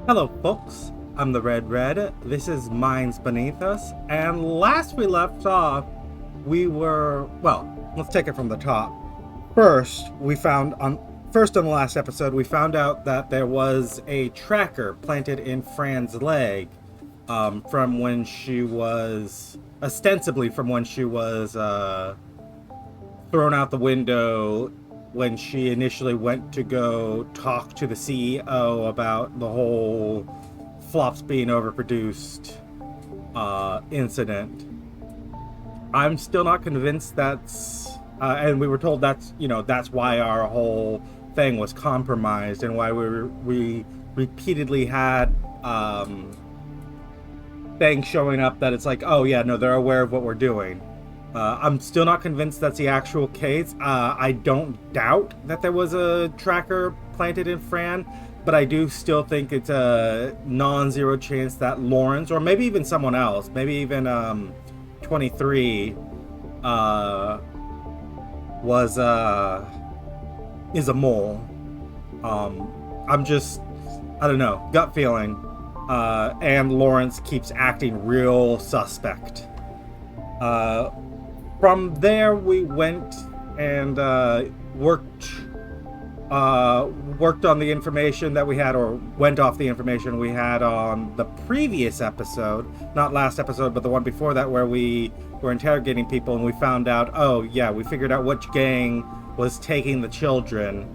Hello folks, I'm the Red. This is Minds Beneath Us, and last we left off, let's take it from the top. First on the last episode, we found out that there was a tracker planted in Fran's leg, from when she was, ostensibly from when she was, thrown out the window when she initially went to go talk to the CEO about the whole flops being overproduced incident. I'm still not convinced that's and we were told that's why our whole thing was compromised and why we repeatedly had things showing up that it's like, oh yeah, no, they're aware of what we're doing. I'm still not convinced that's the actual case. I don't doubt that there was a tracker planted in Fran, but I do still think it's a non-zero chance that Lawrence, or maybe even someone else, maybe even 23, is a mole. I don't know, gut feeling. And Lawrence keeps acting real suspect. From there, we went and worked on the information that we had, or went off the information we had on the previous episode, not last episode, but the one before that, where we were interrogating people, and we found out, oh yeah, we figured out which gang was taking the children,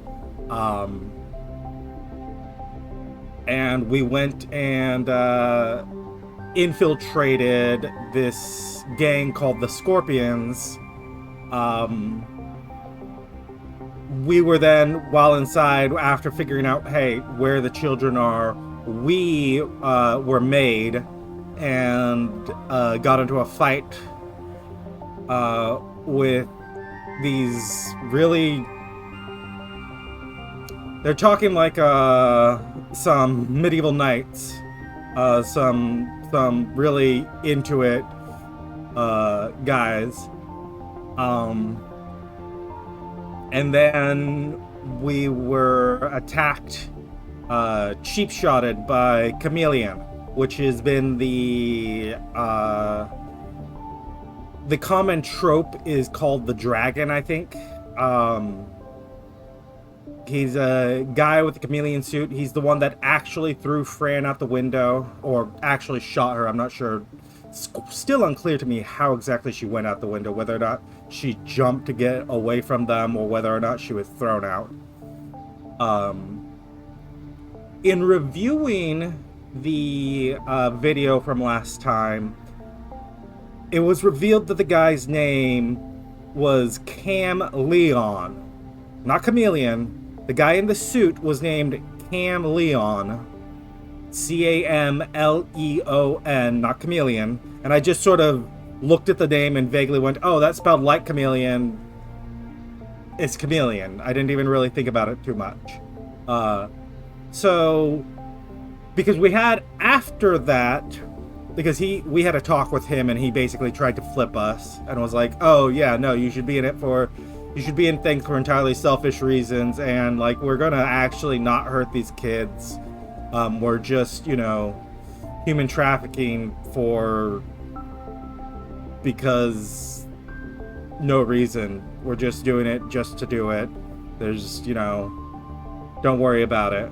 and we went and infiltrated this gang called the Scorpions. We were then, while inside, after figuring out, hey, where the children are, we were made and got into a fight with these really... They're talking like some medieval knights, some really into it guys, and then we were attacked, cheap-shotted by Chameleon, which has been the common trope is called the dragon, I think. He's a guy with a chameleon suit. He's the one that actually threw Fran out the window, or actually shot her. I'm not sure. It's still unclear to me how exactly she went out the window, whether or not she jumped to get away from them, or whether or not she was thrown out. In reviewing the video from last time, it was revealed that the guy's name was Cam Leon, not Chameleon. The guy in the suit was named Cam Leon, Camleon, not Chameleon. And I just sort of looked at the name and vaguely went, oh, that's spelled like Chameleon. It's Chameleon. I didn't even really think about it too much. So, because we had, after that, because we had a talk with him and he basically tried to flip us and was like, oh yeah, no, you should be in things for entirely selfish reasons, and like, we're gonna actually not hurt these kids. We're just, human trafficking because no reason. We're just doing it just to do it. There's, don't worry about it.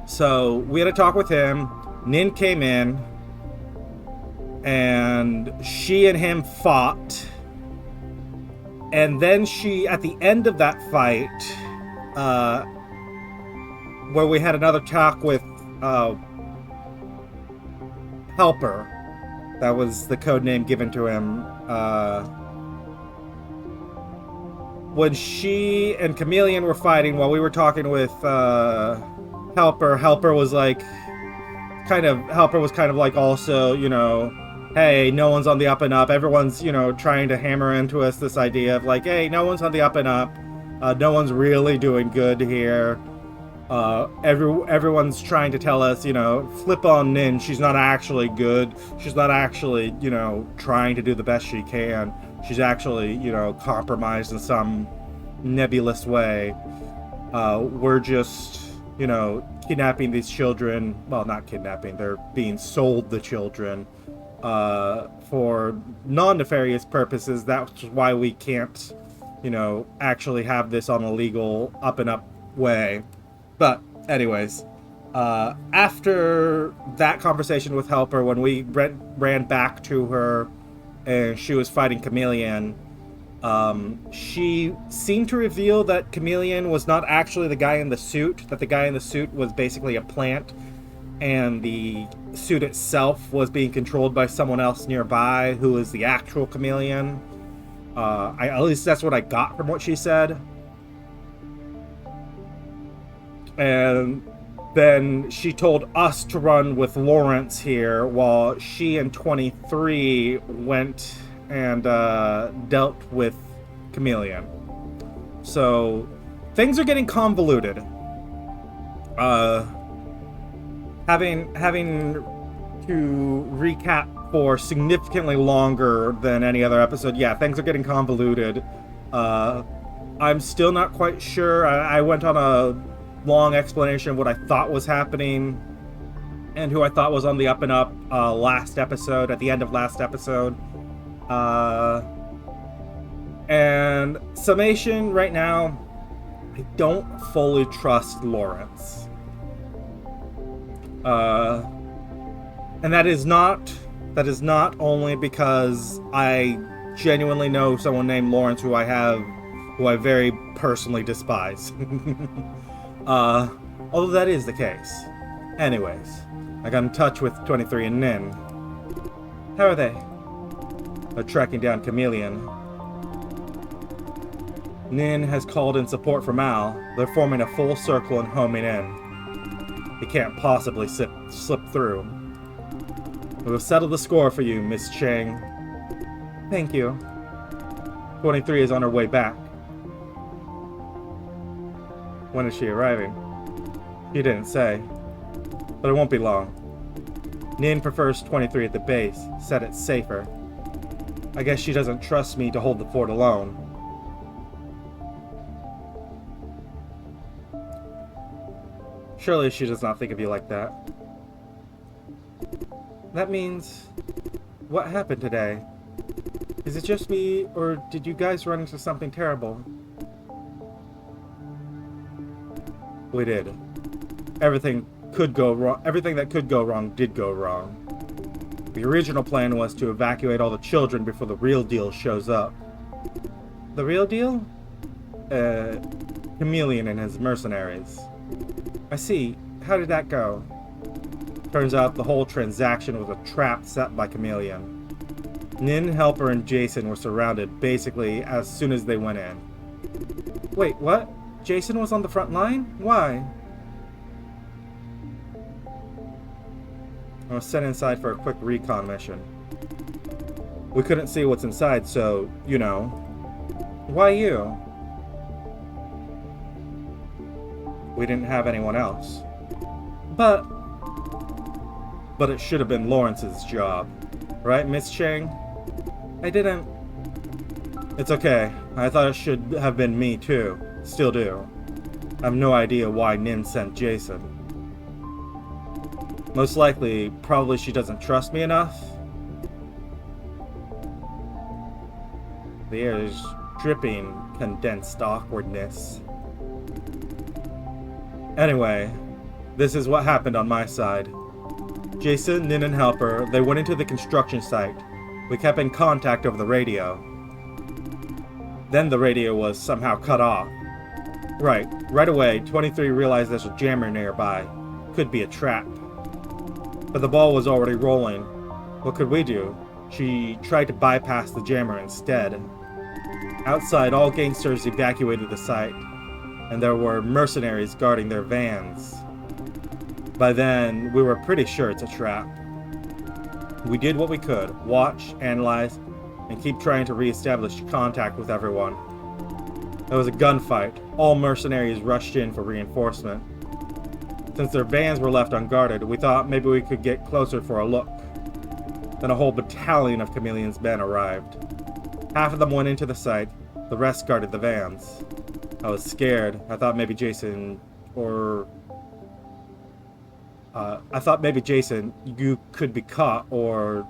So we had a talk with him. Nin came in, and she and him fought. And then at the end of that fight, where we had another talk with Helper, that was the code name given to him, when she and Chameleon were fighting while we were talking with Helper was kind of like also, hey, no one's on the up and up. Everyone's, trying to hammer into us this idea of like, hey, no one's on the up and up. No one's really doing good here. Everyone's trying to tell us, flip on Nin. She's not actually good. She's not actually, trying to do the best she can. She's actually, compromised in some nebulous way. we're just, kidnapping these children. Well, not kidnapping, they're being sold the children for non-nefarious purposes. That's why we can't, actually have this on a legal up and up way. But anyways, after that conversation with Helper, when we ran back to her and she was fighting Chameleon, she seemed to reveal that Chameleon was not actually the guy in the suit, that the guy in the suit was basically a plant, and the suit itself was being controlled by someone else nearby who is the actual Chameleon. At least that's what I got from what she said. And then she told us to run with Lawrence here while she and 23 went and dealt with Chameleon. So things are getting convoluted. Having to recap for significantly longer than any other episode, yeah, things are getting convoluted. I'm still not quite sure. I went on a long explanation of what I thought was happening and who I thought was on the up and up last episode, at the end of last episode. And summation right now, I don't fully trust Lawrence. And that is not only because I genuinely know someone named Lawrence who I very personally despise. Although that is the case. Anyways, I got in touch with 23 and Nin. How are they? They're tracking down Chameleon. Nin has called in support from Al. They're forming a full circle and homing in. They can't possibly slip through. We'll settle the score for you, Miss Chang. Thank you. 23 is on her way back. When is she arriving? She didn't say. But it won't be long. Nin prefers 23 at the base, said it's safer. I guess she doesn't trust me to hold the fort alone. Surely she does not think of you like that. That means... What happened today? Is it just me, or did you guys run into something terrible? We did. Everything could go wrong. Everything that could go wrong did go wrong. The original plan was to evacuate all the children before the real deal shows up. The real deal? Chameleon and his mercenaries. I see. How did that go? Turns out the whole transaction was a trap set by Chameleon. Nin, Helper, and Jason were surrounded basically as soon as they went in. Wait, what? Jason was on the front line? Why? I was sent inside for a quick recon mission. We couldn't see what's inside, so, you know. Why you? We didn't have anyone else. But it should have been Lawrence's job. Right, Miss Chang? I didn't... It's okay. I thought it should have been me, too. Still do. I have no idea why Nin sent Jason. Most likely, probably she doesn't trust me enough. The air is dripping condensed awkwardness. Anyway, this is what happened on my side. Jason, Nin, and Helper, they went into the construction site. We kept in contact over the radio. Then the radio was somehow cut off. Right away, 23 realized there's a jammer nearby. Could be a trap. But the ball was already rolling. What could we do? She tried to bypass the jammer instead. Outside, all gangsters evacuated the site, and there were mercenaries guarding their vans. By then, we were pretty sure it's a trap. We did what we could, watch, analyze, and keep trying to re-establish contact with everyone. There was a gunfight. All mercenaries rushed in for reinforcement. Since their vans were left unguarded, we thought maybe we could get closer for a look. Then a whole battalion of Chameleon's men arrived. Half of them went into the site, the rest guarded the vans. I was scared. I thought maybe Jason or I thought maybe Jason, you could be caught or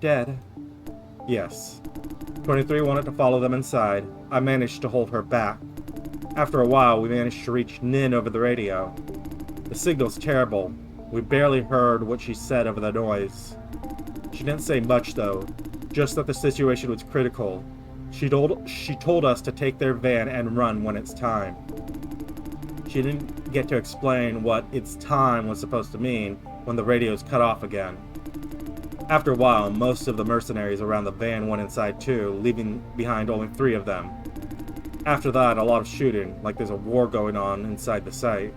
dead. Yes. 23 wanted to follow them inside. I managed to hold her back. After a while, we managed to reach Nin over the radio. The signal's terrible. We barely heard what she said over the noise. She didn't say much though, just that the situation was critical. She told us to take their van and run when it's time. She didn't get to explain what "it's time" was supposed to mean when the radio's cut off again. After a while, most of the mercenaries around the van went inside too, leaving behind only 3 of them. After that, a lot of shooting, like there's a war going on inside the site.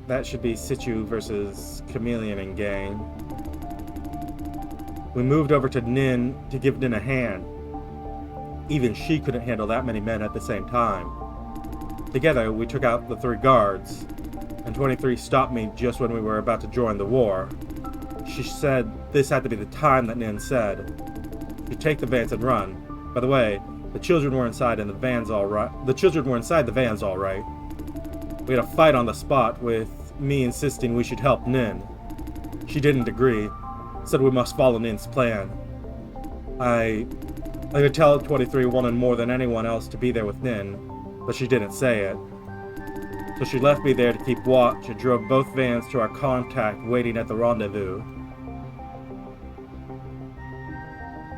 That should be Situ versus Chameleon and gang. We moved over to Nin to give Nin a hand. Even she couldn't handle that many men at the same time. Together, we took out the 3 guards, and 23 stopped me just when we were about to join the war. She said this had to be the time that Nin said. She'd take the vans and run. By the way, the children were inside and the vans all right. The children were inside the vans all right. We had a fight on the spot, with me insisting we should help Nin. She didn't agree, said we must follow Nin's plan. I could tell 23 wanted more than anyone else to be there with Nin, but she didn't say it. So she left me there to keep watch and drove both vans to our contact waiting at the rendezvous.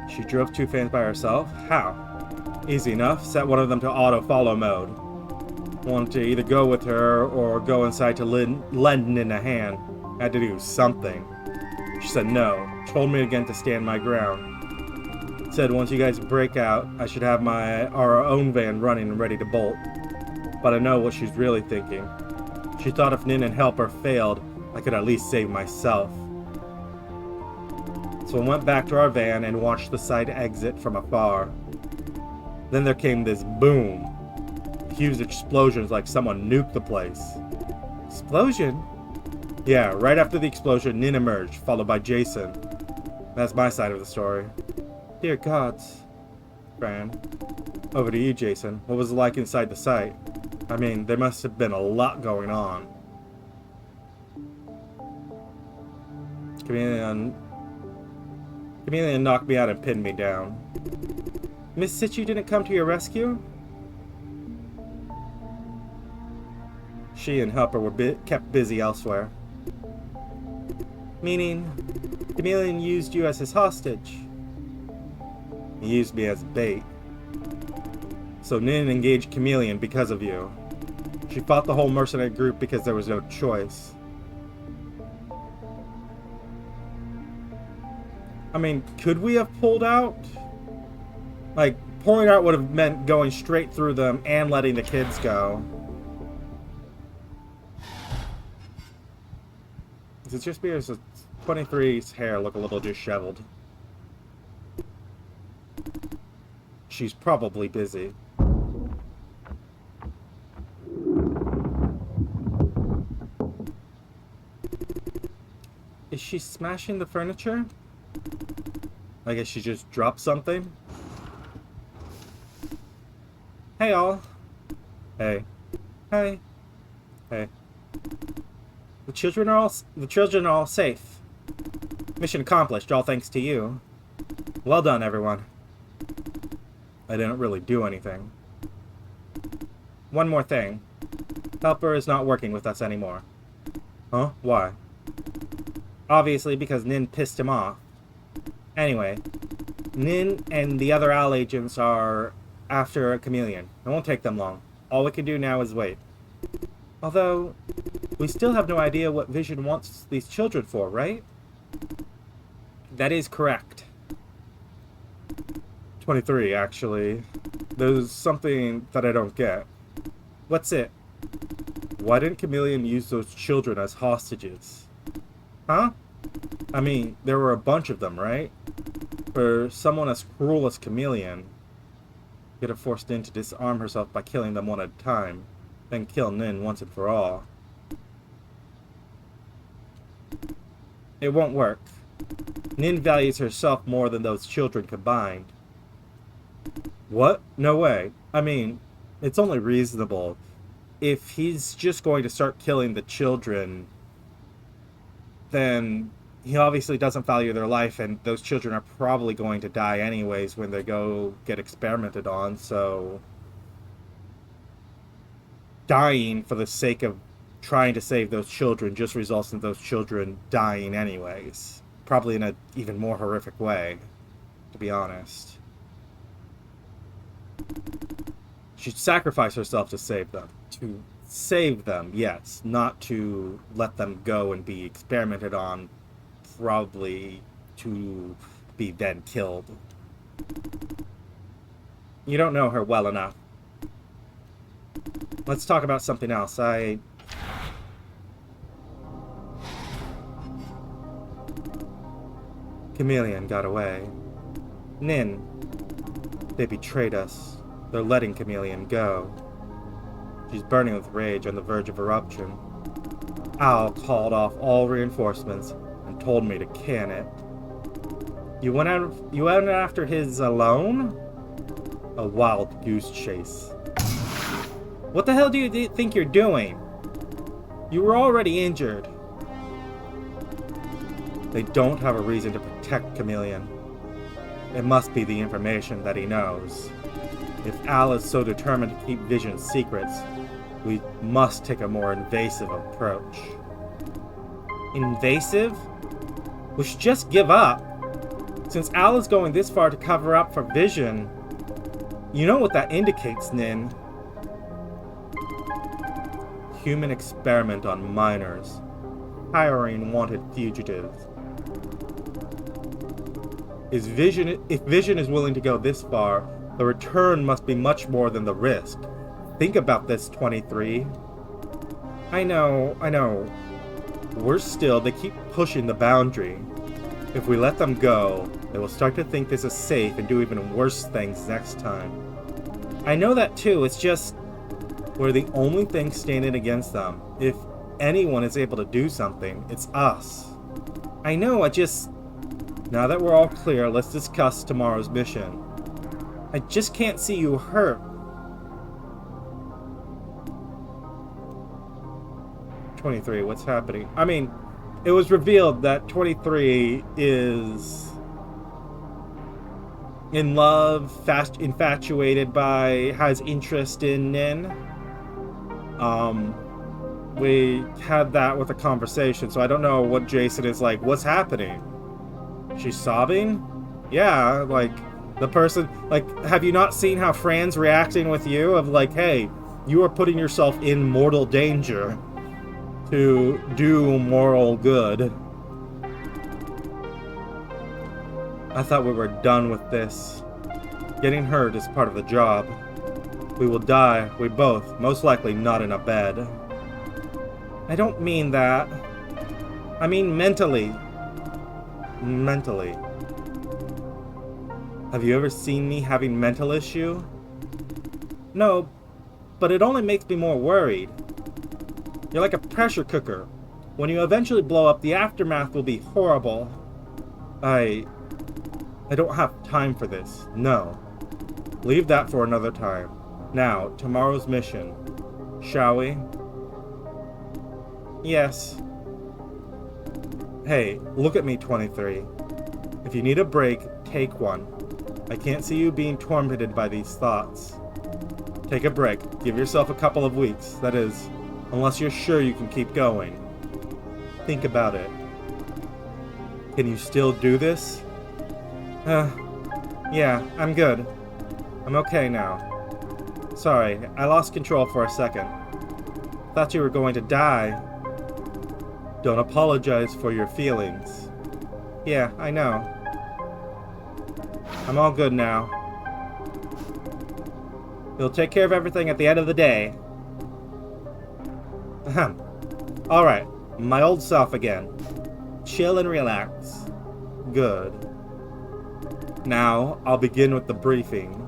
She drove 2 vans by herself? How? Easy enough, set one of them to auto-follow mode. Wanted to either go with her or go inside to lend Nin a hand. Had to do something. She said no, told me again to stand my ground. Said once you guys break out, I should have our own van running and ready to bolt. But I know what she's really thinking. She thought if Nin and Helper failed, I could at least save myself. So I went back to our van and watched the side exit from afar. Then there came this boom. Huge explosions like someone nuked the place. Explosion? Yeah, right after the explosion, Nin emerged, followed by Jason. That's my side of the story. Dear gods. Fran. Over to you, Jason. What was it like inside the site? I mean, there must have been a lot going on. Chameleon knocked me out and pinned me down. Miss Situ didn't come to your rescue? She and Helper were kept busy elsewhere. Meaning, Chameleon used you as his hostage. He used me as bait. So Nin engaged Chameleon because of you. She fought the whole mercenary group because there was no choice. I mean, could we have pulled out? Like, pulling out would have meant going straight through them and letting the kids go. Is it just because 23's hair look a little disheveled? She's probably busy. Is she smashing the furniture? I guess she just dropped something. Hey all. Hey. Hey. Hey. The children are all safe. Mission accomplished, all thanks to you. Well done, everyone. I didn't really do anything. One more thing. Helper is not working with us anymore. Huh? Why? Obviously because Nin pissed him off. Anyway, Nin and the other Al agents are after a Chameleon. It won't take them long. All we can do now is wait. Although, we still have no idea what Vision wants these children for, right? That is correct. 23, actually. There's something that I don't get. What's it? Why didn't Chameleon use those children as hostages? Huh? I mean, there were a bunch of them, right? For someone as cruel as Chameleon, could have forced Nin to disarm herself by killing them one at a time, then kill Nin once and for all. It won't work. Nin values herself more than those children combined. What? No way. I mean, it's only reasonable. If he's just going to start killing the children, then he obviously doesn't value their life, and those children are probably going to die anyways when they go get experimented on, so dying for the sake of trying to save those children just results in those children dying anyways. Probably in an even more horrific way, to be honest. She'd sacrifice herself to save them. To save them, yes. Not to let them go and be experimented on, probably to be then killed. You don't know her well enough. Let's talk about something else. Chameleon got away. Nin. They betrayed us. They're letting Chameleon go. She's burning with rage on the verge of eruption. Al called off all reinforcements and told me to can it. You went after his alone? A wild goose chase. What the hell do you think you're doing? You were already injured. They don't have a reason to protect Chameleon. It must be the information that he knows. If Al is so determined to keep Vision's secrets, we must take a more invasive approach. Invasive? We should just give up. Since Al is going this far to cover up for Vision, you know what that indicates, Nin. Human experiment on minors. Hiring wanted fugitives. If Vision is willing to go this far, the return must be much more than the risk. Think about this, 23. I know. Worse still, they keep pushing the boundary. If we let them go, they will start to think this is safe and do even worse things next time. I know that too, it's just we're the only thing standing against them. If anyone is able to do something, it's us. I know, now that we're all clear, let's discuss tomorrow's mission. I just can't see you hurt. 23, what's happening? I mean, it was revealed that 23 is in love, infatuated by, has interest in Nin. We had that with a conversation, so I don't know what Jason is like. What's happening? She's sobbing? Yeah, like, the person, like, have you not seen how Fran's reacting with you? Of like, hey, you are putting yourself in mortal danger to do moral good. I thought we were done with this. Getting hurt is part of the job. We will die, we both, most likely not in a bed. I don't mean that. I mean mentally. Mentally. Have you ever seen me having mental issue? No, but it only makes me more worried. You're like a pressure cooker. When you eventually blow up, the aftermath will be horrible. I don't have time for this. No. Leave that for another time. Now, tomorrow's mission. Shall we? Yes. Hey, look at me, 23. If you need a break, take one. I can't see you being tormented by these thoughts. Take a break. Give yourself a couple of weeks. That is, unless you're sure you can keep going. Think about it. Can you still do this? Yeah, I'm good. I'm okay now. Sorry, I lost control for a second. Thought you were going to die. Don't apologize for your feelings. Yeah, I know. I'm all good now. You'll take care of everything at the end of the day. Ahem. Alright, my old self again. Chill and relax. Good. Now, I'll begin with the briefing.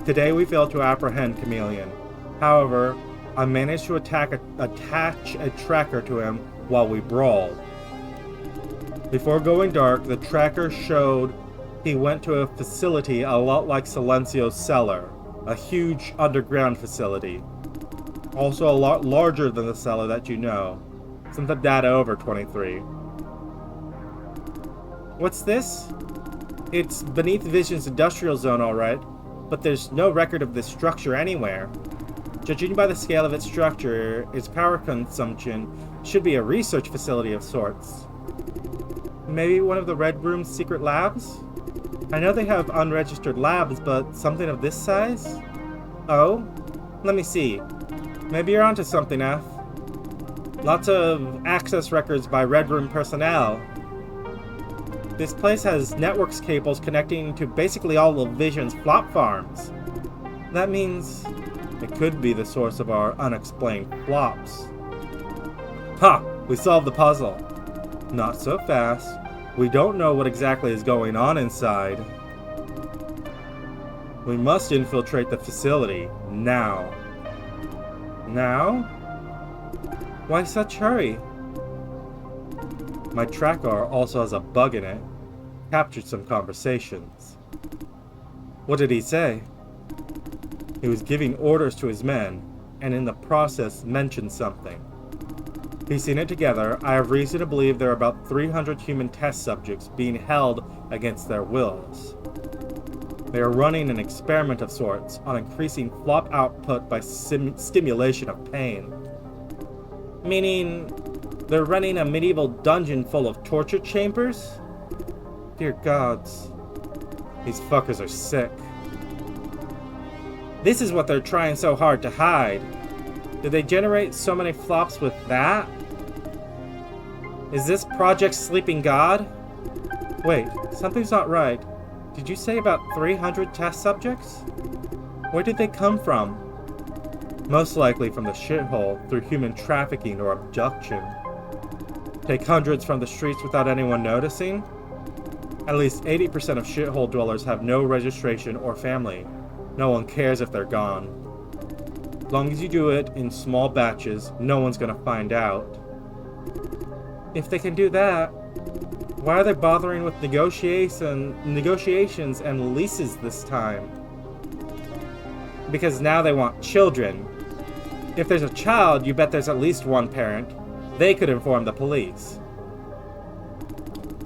Today we failed to apprehend Chameleon. However, I managed to attach a tracker to him while we brawled. Before going dark, the tracker showed he went to a facility a lot like Silencio's cellar, A huge underground facility. Also a lot larger than the cellar that you know. Sent the data over, 23. What's this? It's beneath Vision's industrial zone, alright, but there's no record of this structure anywhere. Judging by the scale of its structure, its power consumption should be a research facility of sorts. Maybe one of the Red Room's secret labs? I know they have unregistered labs, but something of this size? Oh? Let me see. Maybe you're onto something, F. Lots of access records by Red Room personnel. This place has networks cables connecting to basically all of Vision's flop farms. That means it could be the source of our unexplained flops. Ha! We solved the puzzle. Not so fast. We don't know what exactly is going on inside. We must infiltrate the facility, now. Now? Why such hurry? My tracker also has a bug in it. Captured some conversations. What did he say? He was giving orders to his men, and in the process mentioned something. Piecing it together, I have reason to believe there are about 300 human test subjects being held against their wills. They are running an experiment of sorts on increasing flop output by stimulation of pain. Meaning, they're running a medieval dungeon full of torture chambers? Dear gods, these fuckers are sick. This is what they're trying so hard to hide. Did they generate so many flops with that? Is this Project Sleeping God? Wait, something's not right. Did you say about 300 test subjects? Where did they come from? Most likely from the shithole through human trafficking or abduction. Take hundreds from the streets without anyone noticing? At least 80% of shithole dwellers have no registration or family. No one cares if they're gone. As long as you do it in small batches, no one's gonna find out. If they can do that, why are they bothering with negotiations and leases this time? Because now they want children. If there's a child, you bet there's at least one parent. They could inform the police.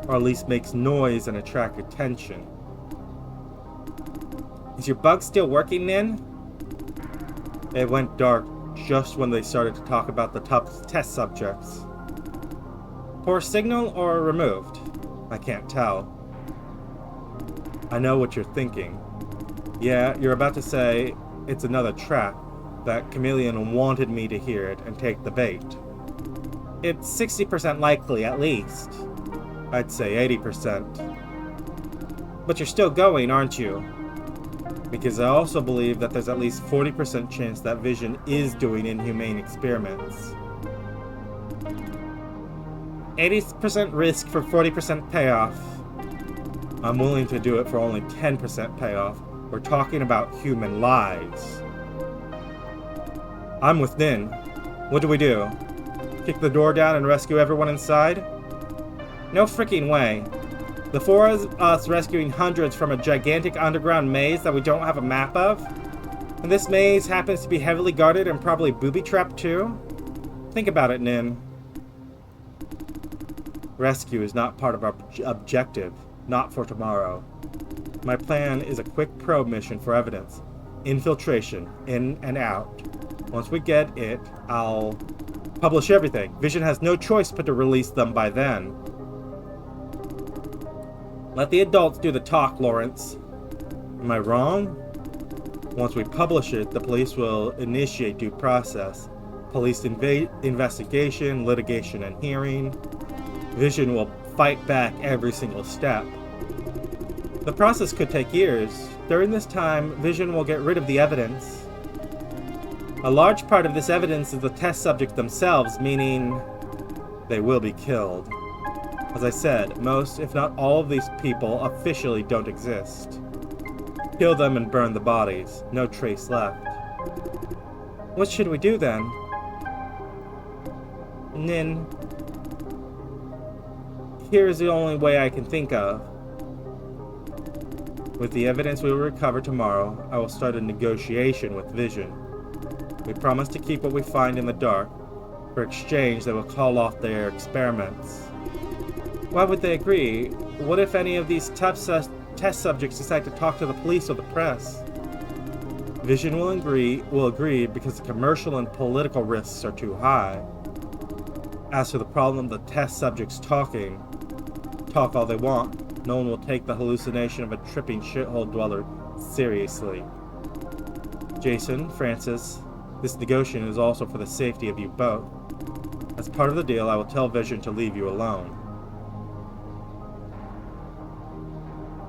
Or at least makes noise and attract attention. Is your bug still working, Nin? It went dark just when they started to talk about the top test subjects. Poor signal or removed? I can't tell. I know what you're thinking. Yeah, you're about to say it's another trap, that Chameleon wanted me to hear it and take the bait. It's 60% likely, at least. I'd say 80%. But you're still going, aren't you? Because I also believe that there's at least 40% chance that Vision is doing inhumane experiments. 80% risk for 40% payoff. I'm willing to do it for only 10% payoff. We're talking about human lives. I'm with Nin. What do we do? Kick the door down and rescue everyone inside? No freaking way. The four of us rescuing hundreds from a gigantic underground maze that we don't have a map of? And this maze happens to be heavily guarded and probably booby-trapped too? Think about it, Nin. Rescue is not part of our objective, not for tomorrow. My plan is a quick probe mission for evidence. Infiltration, in and out. Once we get it, I'll publish everything. Vision has no choice but to release them by then. Let the adults do the talk, Lawrence. Am I wrong? Once we publish it, the police will initiate due process. Police investigation, litigation, and hearing. Vision will fight back every single step. The process could take years. During this time, Vision will get rid of the evidence. A large part of this evidence is the test subjects themselves, meaning they will be killed. As I said, most, if not all of these people officially don't exist. Kill them and burn the bodies. No trace left. What should we do then? Nin. Here is the only way I can think of. With the evidence we will recover tomorrow, I will start a negotiation with Vision. We promise to keep what we find in the dark. For exchange, they will call off their experiments. Why would they agree? What if any of these test subjects decide to talk to the police or the press? Vision will agree because the commercial and political risks are too high. As for the problem of the test subjects talk all they want. No one will take the hallucination of a tripping shithole dweller seriously. Jason, Francis, this negotiation is also for the safety of you both. As part of the deal, I will tell Vision to leave you alone.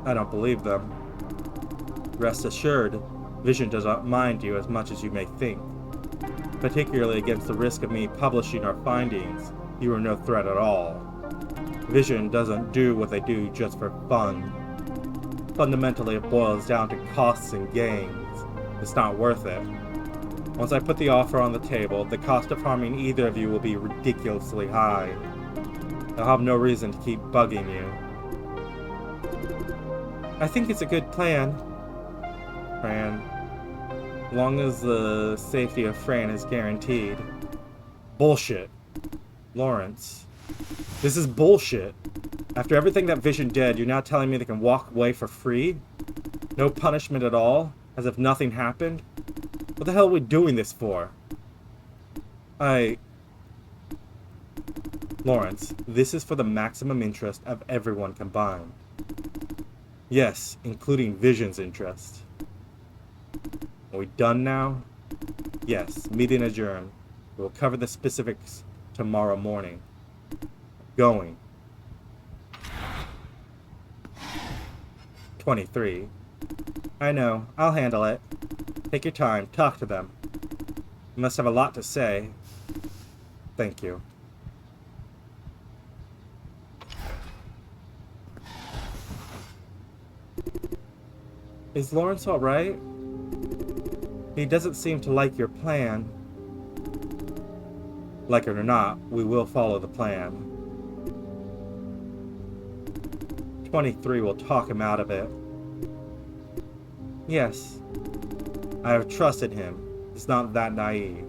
I don't believe them. Rest assured, Vision does not mind you as much as you may think. Particularly against the risk of me publishing our findings, you are no threat at all. Vision doesn't do what they do just for fun. Fundamentally, it boils down to costs and gains. It's not worth it. Once I put the offer on the table, the cost of harming either of you will be ridiculously high. I'll have no reason to keep bugging you. I think it's a good plan, Fran. As long as the safety of Fran is guaranteed. Bullshit. Lawrence. This is bullshit. After everything that Vision did, you're now telling me they can walk away for free? No punishment at all? As if nothing happened? What the hell are we doing this for? Lawrence, this is for the maximum interest of everyone combined. Yes, including Vision's interest. Are we done now? Yes, meeting adjourned. We'll cover the specifics tomorrow morning. Going. 23. I know. I'll handle it. Take your time. Talk to them. You must have a lot to say. Thank you. Is Lawrence all right? He doesn't seem to like your plan. Like it or not, we will follow the plan. 23 will talk him out of it. Yes. I have trusted him. He's not that naive.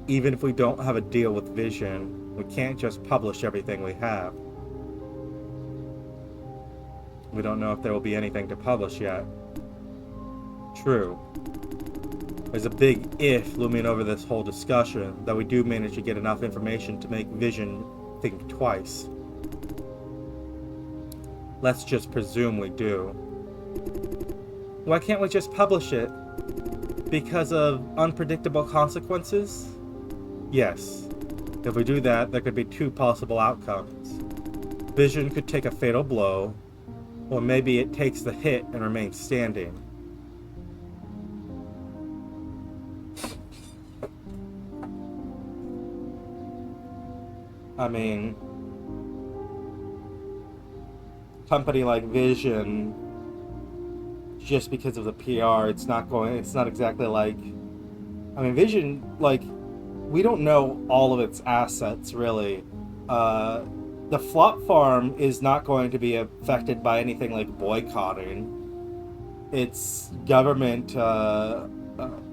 Even if we don't have a deal with Vision, we can't just publish everything we have. We don't know if there will be anything to publish yet. True. There's a big if looming over this whole discussion, that we do manage to get enough information to make Vision think twice. Let's just presume we do. Why can't we just publish it? Because of unpredictable consequences? Yes. If we do that, there could be two possible outcomes. Vision could take a fatal blow, or maybe it takes the hit and remains standing. I mean, company like Vision, just because of the PR, it's not exactly like, I mean, Vision, like, we don't know all of its assets, really. The flop farm is not going to be affected by anything like boycotting. It's government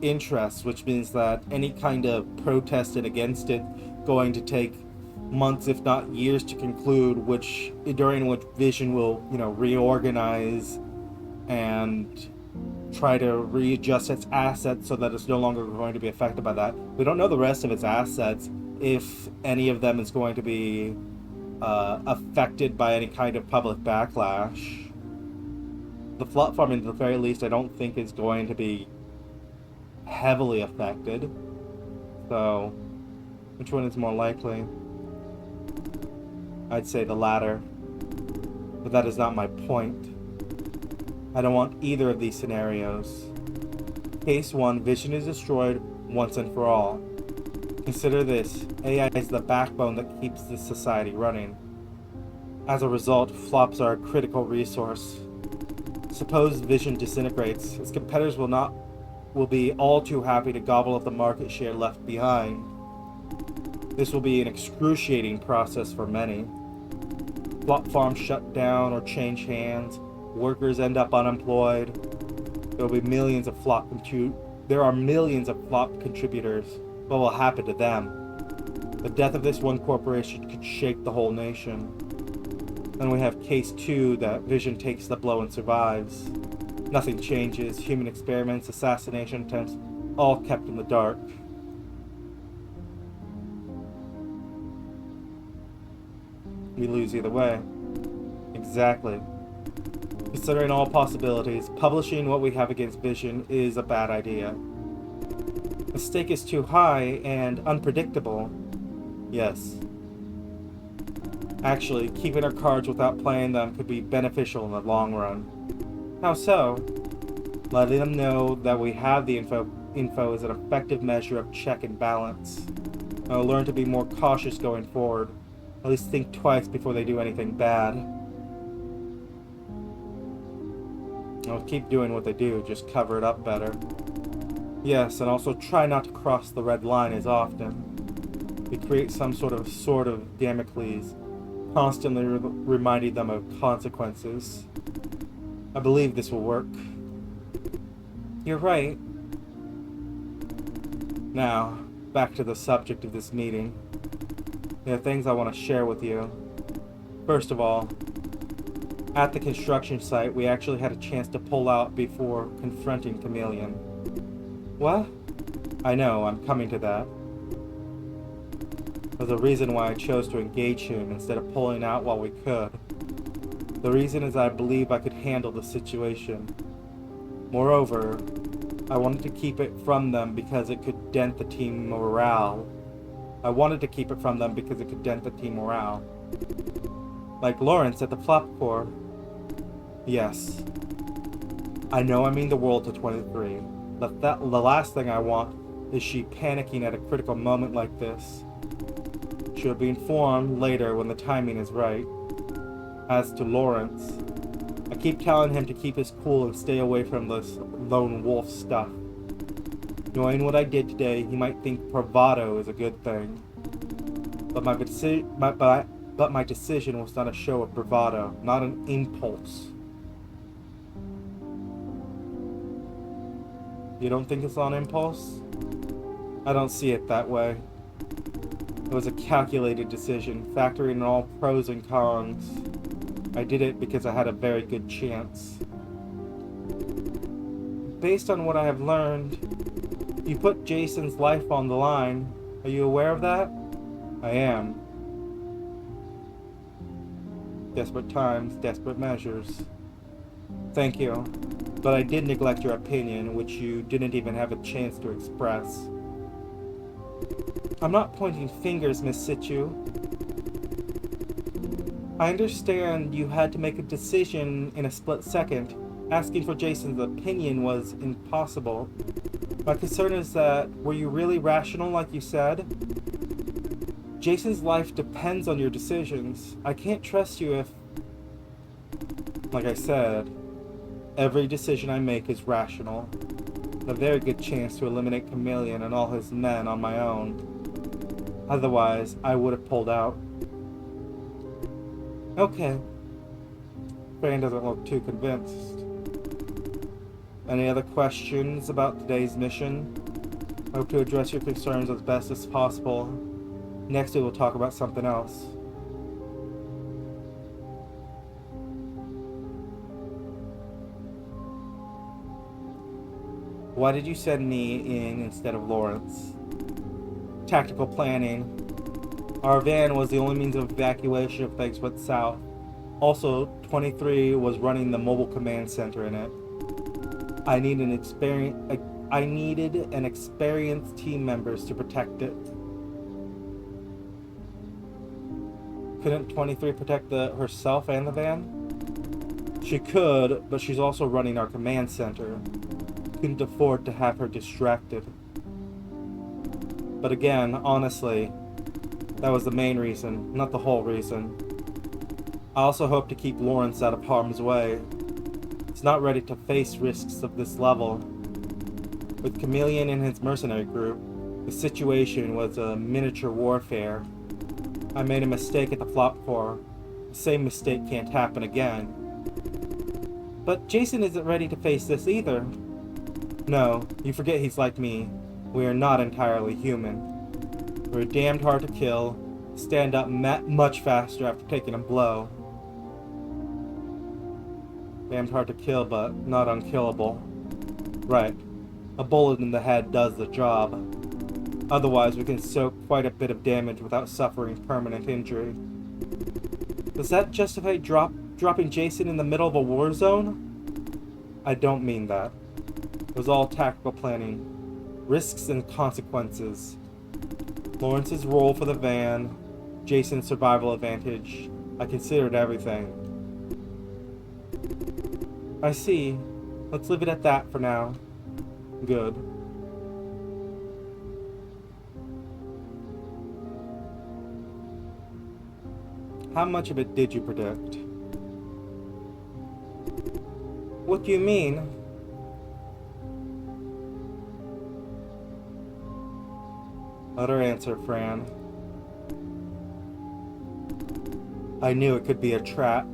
interests, which means that any kind of protested against it going to take months, if not years, to conclude, during which Vision will, reorganize and try to readjust its assets so that it's no longer going to be affected by that. We don't know the rest of its assets, if any of them is going to be affected by any kind of public backlash. The flop farm, at the very least, I don't think is going to be heavily affected. So, which one is more likely? I'd say the latter. But that is not my point. I don't want either of these scenarios. Case 1, Vision is destroyed once and for all. Consider this, AI is the backbone that keeps this society running. As a result, flops are a critical resource. Suppose Vision disintegrates, its competitors will be all too happy to gobble up the market share left behind. This will be an excruciating process for many. Flop farms shut down or change hands. Workers end up unemployed. There will be millions of There are millions of flop contributors. What will happen to them? The death of this one corporation could shake the whole nation. Then we have case 2 that Vision takes the blow and survives. Nothing changes. Human experiments, assassination attempts, all kept in the dark. We lose either way. Exactly. Considering all possibilities, publishing what we have against Vision is a bad idea. The stake is too high and unpredictable. Yes. Actually, keeping our cards without playing them could be beneficial in the long run. How so? Letting them know that we have the info is an effective measure of check and balance. I'll learn to be more cautious going forward. At least think twice before they do anything bad. I'll keep doing what they do, just cover it up better. Yes, and also try not to cross the red line as often. We create some sort of Damocles, constantly reminding them of consequences. I believe this will work. You're right. Now, back to the subject of this meeting. There are things I want to share with you. First of all, at the construction site, we actually had a chance to pull out before confronting Chameleon. What? I know, I'm coming to that. There's a reason why I chose to engage him instead of pulling out while we could. The reason is I believe I could handle the situation. Moreover, I wanted to keep it from them because it could dent the team morale. Like Lawrence at the Flop Corps. Yes. I know I mean the world to 23. But the last thing I want is she panicking at a critical moment like this. She'll be informed later when the timing is right. As to Lawrence, I keep telling him to keep his cool and stay away from this lone wolf stuff. Knowing what I did today, he might think bravado is a good thing. But my decision was not a show of bravado, not an impulse. You don't think it's on impulse? I don't see it that way. It was a calculated decision, factoring in all pros and cons. I did it because I had a very good chance. Based on what I have learned, you put Jason's life on the line. Are you aware of that? I am. Desperate times, desperate measures. Thank you. But I did neglect your opinion, which you didn't even have a chance to express. I'm not pointing fingers, Miss Situ. I understand you had to make a decision in a split second. Asking for Jason's opinion was impossible. My concern is that, were you really rational like you said? Jason's life depends on your decisions. I can't trust you if... Like I said, every decision I make is rational. A very good chance to eliminate Chameleon and all his men on my own. Otherwise, I would have pulled out. Okay. Fran doesn't look too convinced. Any other questions about today's mission? I hope to address your concerns as best as possible. Next we will talk about something else. Why did you send me in instead of Lawrence? Tactical planning. Our van was the only means of evacuation if things went south. Also, 23 was running the mobile command center in it. I needed an experienced team members to protect it. Couldn't 23 protect herself and the van? She could, but she's also running our command center. Couldn't afford to have her distracted. But again, honestly, that was the main reason, not the whole reason. I also hope to keep Lawrence out of harm's way. He's not ready to face risks of this level. With Chameleon and his mercenary group, the situation was a miniature warfare. I made a mistake at the Flop Corps. The same mistake can't happen again. But Jason isn't ready to face this either. No, you forget he's like me. We are not entirely human. We're damned hard to kill, stand up much faster after taking a blow. Damned hard to kill, but not unkillable. Right. A bullet in the head does the job. Otherwise, we can soak quite a bit of damage without suffering permanent injury. Does that justify dropping Jason in the middle of a war zone? I don't mean that. It was all tactical planning. Risks and consequences. Lawrence's role for the van, Jason's survival advantage. I considered everything. I see. Let's leave it at that for now. Good. How much of it did you predict? What do you mean? Let her answer, Fran. I knew it could be a trap.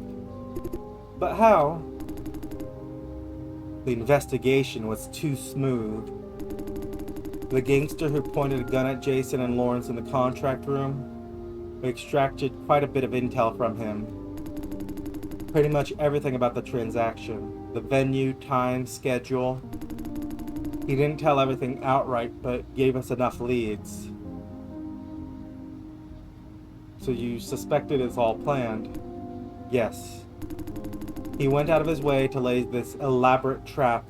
But how? The investigation was too smooth. The gangster who pointed a gun at Jason and Lawrence in the contract room, we extracted quite a bit of intel from him. Pretty much everything about the transaction. The venue, time, schedule. He didn't tell everything outright, but gave us enough leads. So you suspected it's all planned? Yes. He went out of his way to lay this elaborate trap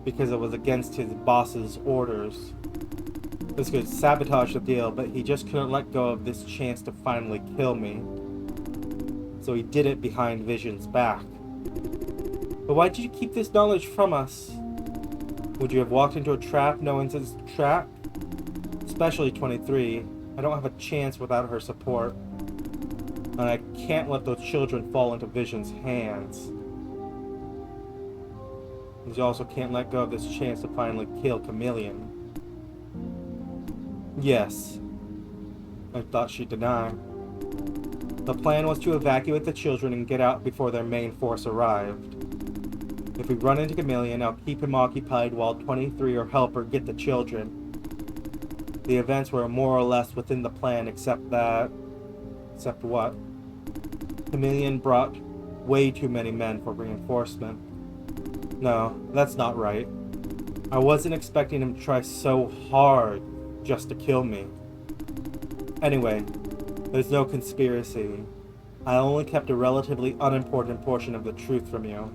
because it was against his boss's orders. This could sabotage the deal, but he just couldn't let go of this chance to finally kill me. So he did it behind Vision's back. But why did you keep this knowledge from us? Would you have walked into a trap knowing it's a trap? Especially 23. I don't have a chance without her support. And I can't let those children fall into Vision's hands. You also can't let go of this chance to finally kill Chameleon. Yes. I thought she'd deny. The plan was to evacuate the children and get out before their main force arrived. If we run into Chameleon, I'll keep him occupied while 23 or Helper get the children. The events were more or less within the plan, except that... Except what? Chameleon brought way too many men for reinforcement. No, that's not right. I wasn't expecting him to try so hard just to kill me. Anyway, there's no conspiracy. I only kept a relatively unimportant portion of the truth from you.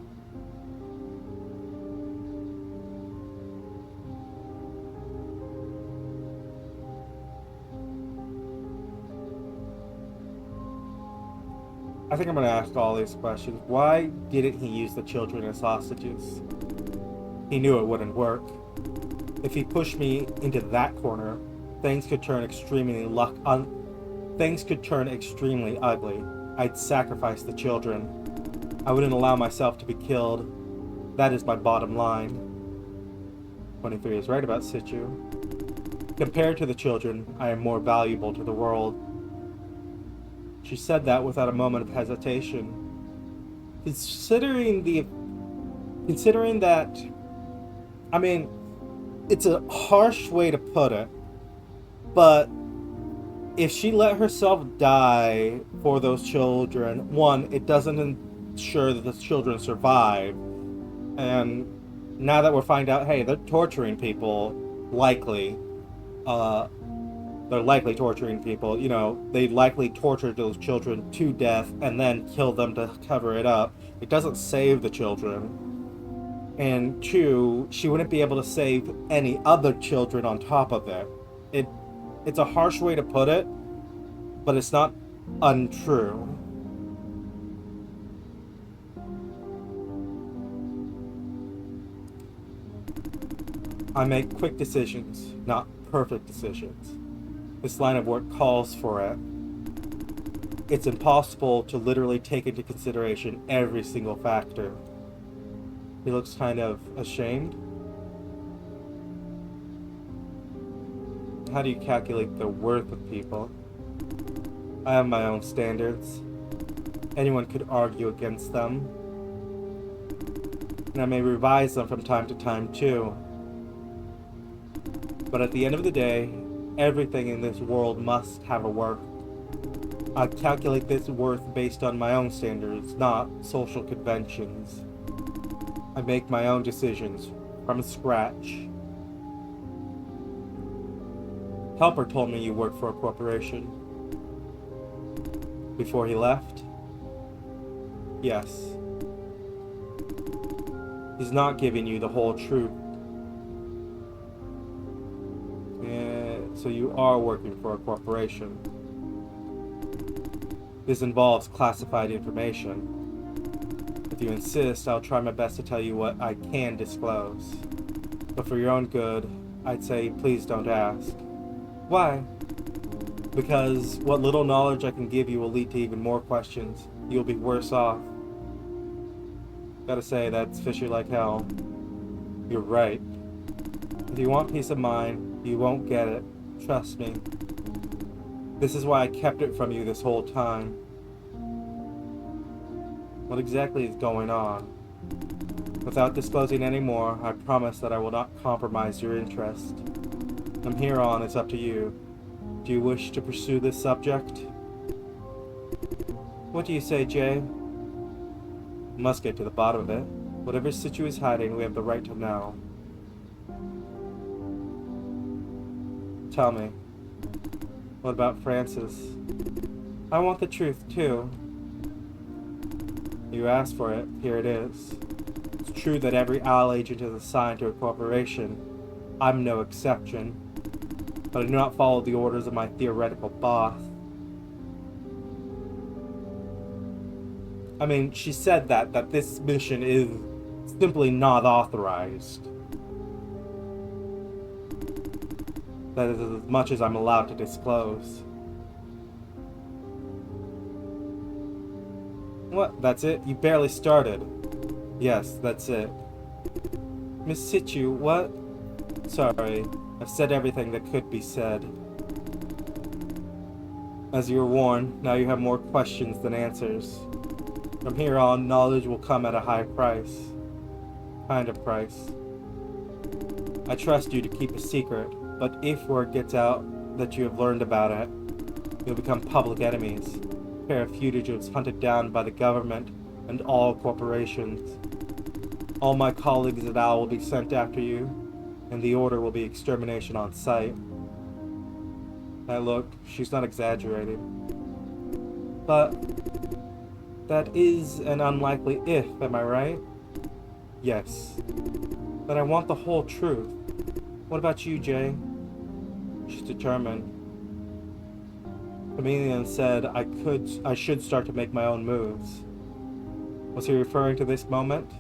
I think I'm going to ask all these questions. Why didn't he use the children as hostages? He knew it wouldn't work. If he pushed me into that corner, things could turn extremely ugly. I'd sacrifice the children. I wouldn't allow myself to be killed. That is my bottom line. 23 is right about Situ. Compared to the children, I am more valuable to the world. She said that without a moment of hesitation. Considering that, I mean, it's a harsh way to put it, but if she let herself die for those children, one, it doesn't ensure that the children survive. And now that we're finding out, hey, they're torturing people, likely. They're likely torturing people. You know, they likely tortured those children to death and then kill them to cover it up. It doesn't save the children. And two, she wouldn't be able to save any other children on top of it. It's a harsh way to put it, but it's not untrue. I make quick decisions, not perfect decisions. This line of work calls for it. It's impossible to literally take into consideration every single factor. He looks kind of ashamed. How do you calculate the worth of people? I have my own standards. Anyone could argue against them. And I may revise them from time to time too. But at the end of the day, everything in this world must have a worth. I calculate this worth based on my own standards, not social conventions. I make my own decisions from scratch. Helper told me you work for a corporation. Before he left? Yes. He's not giving you the whole truth. So you are working for a corporation. This involves classified information. If you insist, I'll try my best to tell you what I can disclose. But for your own good, I'd say please don't ask. Why? Because what little knowledge I can give you will lead to even more questions. You'll be worse off. Gotta say, that's fishy like hell. You're right. If you want peace of mind, you won't get it. Trust me. This is why I kept it from you this whole time. What exactly is going on? Without disclosing any more, I promise that I will not compromise your interest. From here on, it's up to you. Do you wish to pursue this subject? What do you say, Jay? We must get to the bottom of it. Whatever Situ is hiding, we have the right to know. Tell me. What about Francis? I want the truth, too. You asked for it. Here it is. It's true that every OWL agent is assigned to a corporation. I'm no exception. But I do not follow the orders of my theoretical boss. I mean, she said that this mission is simply not authorized. That is as much as I'm allowed to disclose. What? That's it? You barely started. Yes, that's it. Miss Situ, what? Sorry, I've said everything that could be said. As you were warned, now you have more questions than answers. From here on, knowledge will come at a high price. Kind of price. I trust you to keep a secret, but if word gets out that you have learned about it, you'll become public enemies. A pair of fugitives hunted down by the government and all corporations. All my colleagues at OWL will be sent after you, and the order will be extermination on sight. Now look, she's not exaggerating. But that is an unlikely if, am I right? Yes. But I want the whole truth. What about you, Jay? She's determined. Chameleon said I should start to make my own moves. Was he referring to this moment?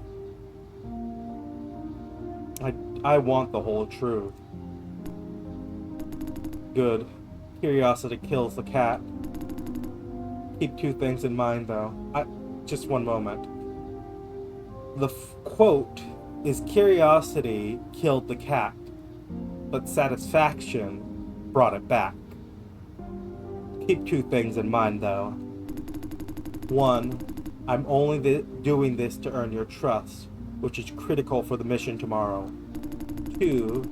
I want the whole truth. Good. Curiosity kills the cat. Keep two things in mind, though. Just one moment. The quote is curiosity killed the cat, but satisfaction brought it back. Keep two things in mind, though. One, I'm only doing this to earn your trust, which is critical for the mission tomorrow. Two,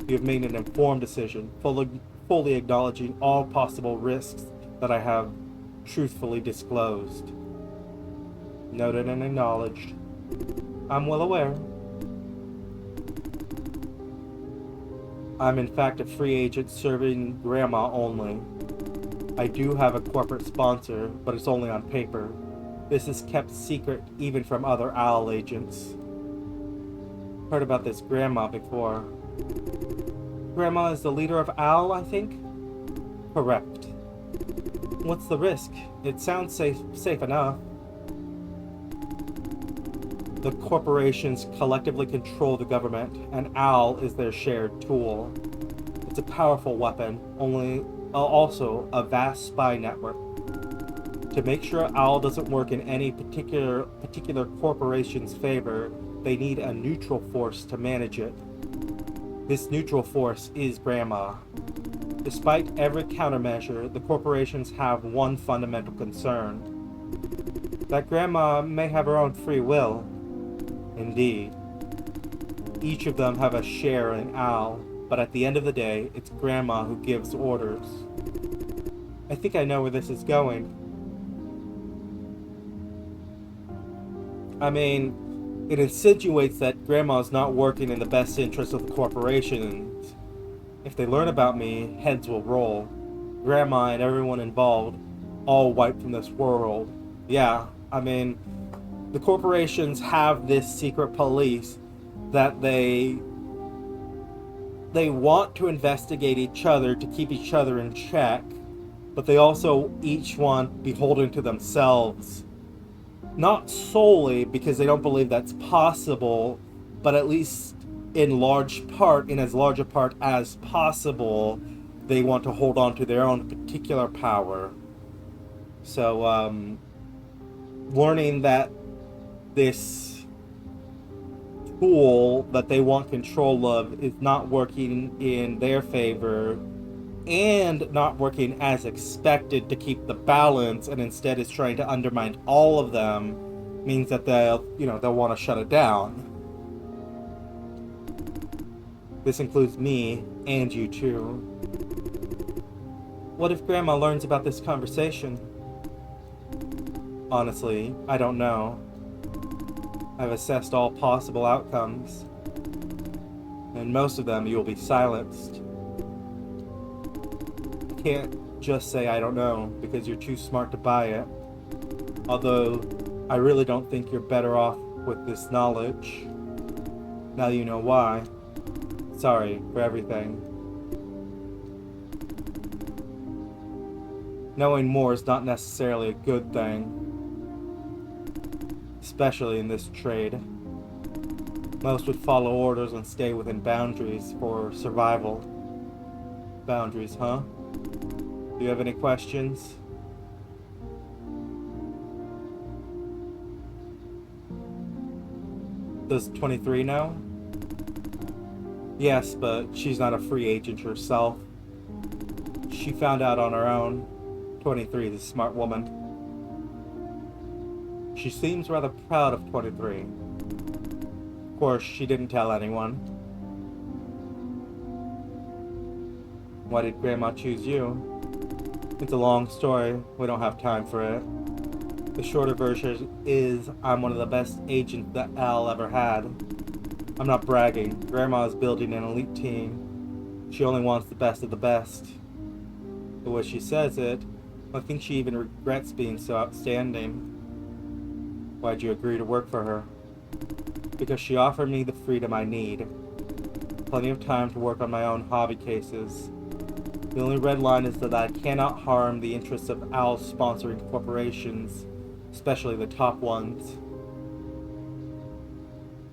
you have made an informed decision, fully acknowledging all possible risks that I have truthfully disclosed. Noted and acknowledged. I'm well aware. I'm in fact a free agent serving Grandma only. I do have a corporate sponsor, but it's only on paper. This is kept secret even from other OWL agents. Heard about this Grandma before. Grandma is the leader of OWL, I think? Correct. What's the risk? It sounds safe enough. The corporations collectively control the government, and OWL is their shared tool. It's a powerful weapon, also a vast spy network. To make sure OWL doesn't work in any particular corporation's favor, they need a neutral force to manage it. This neutral force is Grandma. Despite every countermeasure, the corporations have one fundamental concern. That Grandma may have her own free will. Indeed. Each of them have a share in Al, but at the end of the day, it's Grandma who gives orders. I think I know where this is going. I mean, it insinuates that Grandma's not working in the best interest of the corporations. If they learn about me, heads will roll. Grandma and everyone involved, all wiped from this world. Yeah, I mean, the corporations have this secret police that they want to investigate each other to keep each other in check, but they also each want beholden to themselves. Not solely because they don't believe that's possible, but at least in large part, in as large a part as possible, they want to hold on to their own particular power. So, learning that this tool that they want control of is not working in their favor and not working as expected to keep the balance, and instead is trying to undermine all of them, means that they'll want to shut it down. This includes me and you too. What if Grandma learns about this conversation? Honestly, I don't know. I've assessed all possible outcomes, and most of them you will be silenced. I can't just say I don't know, because you're too smart to buy it. Although, I really don't think you're better off with this knowledge. Now you know why. Sorry for everything. Knowing more is not necessarily a good thing. Especially in this trade. Most would follow orders and stay within boundaries for survival. Boundaries, huh? Do you have any questions? Does 23 know? Yes, but she's not a free agent herself. She found out on her own. 23 is a smart woman. She seems rather proud of 23. Of course, she didn't tell anyone. Why did Grandma choose you? It's a long story. We don't have time for it. The shorter version is I'm one of the best agents that Al ever had. I'm not bragging. Grandma is building an elite team. She only wants the best of the best. The way she says it, I think she even regrets being so outstanding. Why'd you agree to work for her? Because she offered me the freedom I need. Plenty of time to work on my own hobby cases. The only red line is that I cannot harm the interests of Al's sponsoring corporations, especially the top ones.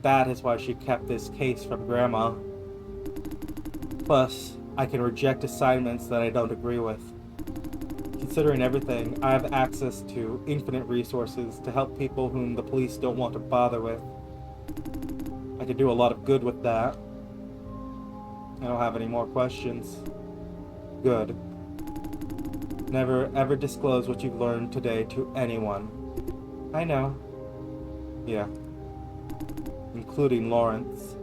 That is why she kept this case from Grandma. Plus, I can reject assignments that I don't agree with. Considering everything, I have access to infinite resources to help people whom the police don't want to bother with. I could do a lot of good with that. I don't have any more questions. Good. Never ever disclose what you've learned today to anyone. I know. Yeah. Including Lawrence.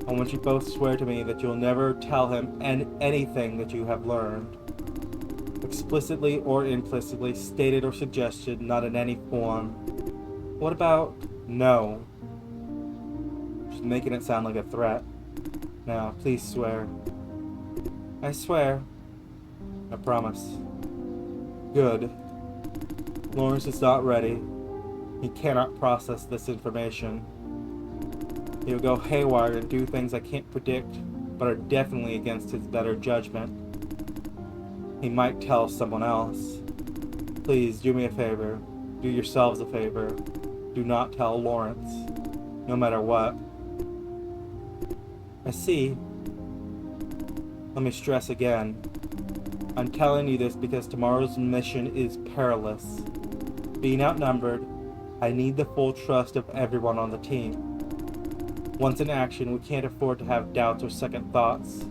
I want you both to swear to me that you'll never tell him anything that you have learned. Explicitly or implicitly, stated or suggested, not in any form. What about no? She's making it sound like a threat. Now, please swear. I swear. I promise. Good. Lawrence is not ready. He cannot process this information. He'll go haywire and do things I can't predict, but are definitely against his better judgment. He might tell someone else. Please do me a favor. Do yourselves a favor. Do not tell Lawrence. No matter what. I see. Let me stress again. I'm telling you this because tomorrow's mission is perilous. Being outnumbered, I need the full trust of everyone on the team. Once in action, we can't afford to have doubts or second thoughts.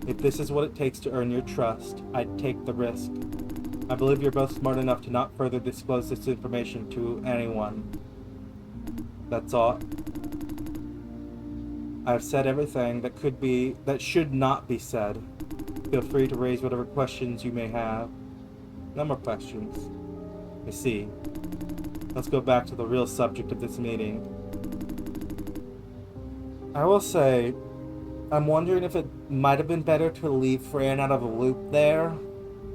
If this is what it takes to earn your trust, I'd take the risk. I believe you're both smart enough to not further disclose this information to anyone. That's all. I've said everything that should not be said. Feel free to raise whatever questions you may have. No more questions. I see. Let's go back to the real subject of this meeting. I will say, I'm wondering if it might have been better to leave Fran out of the loop there,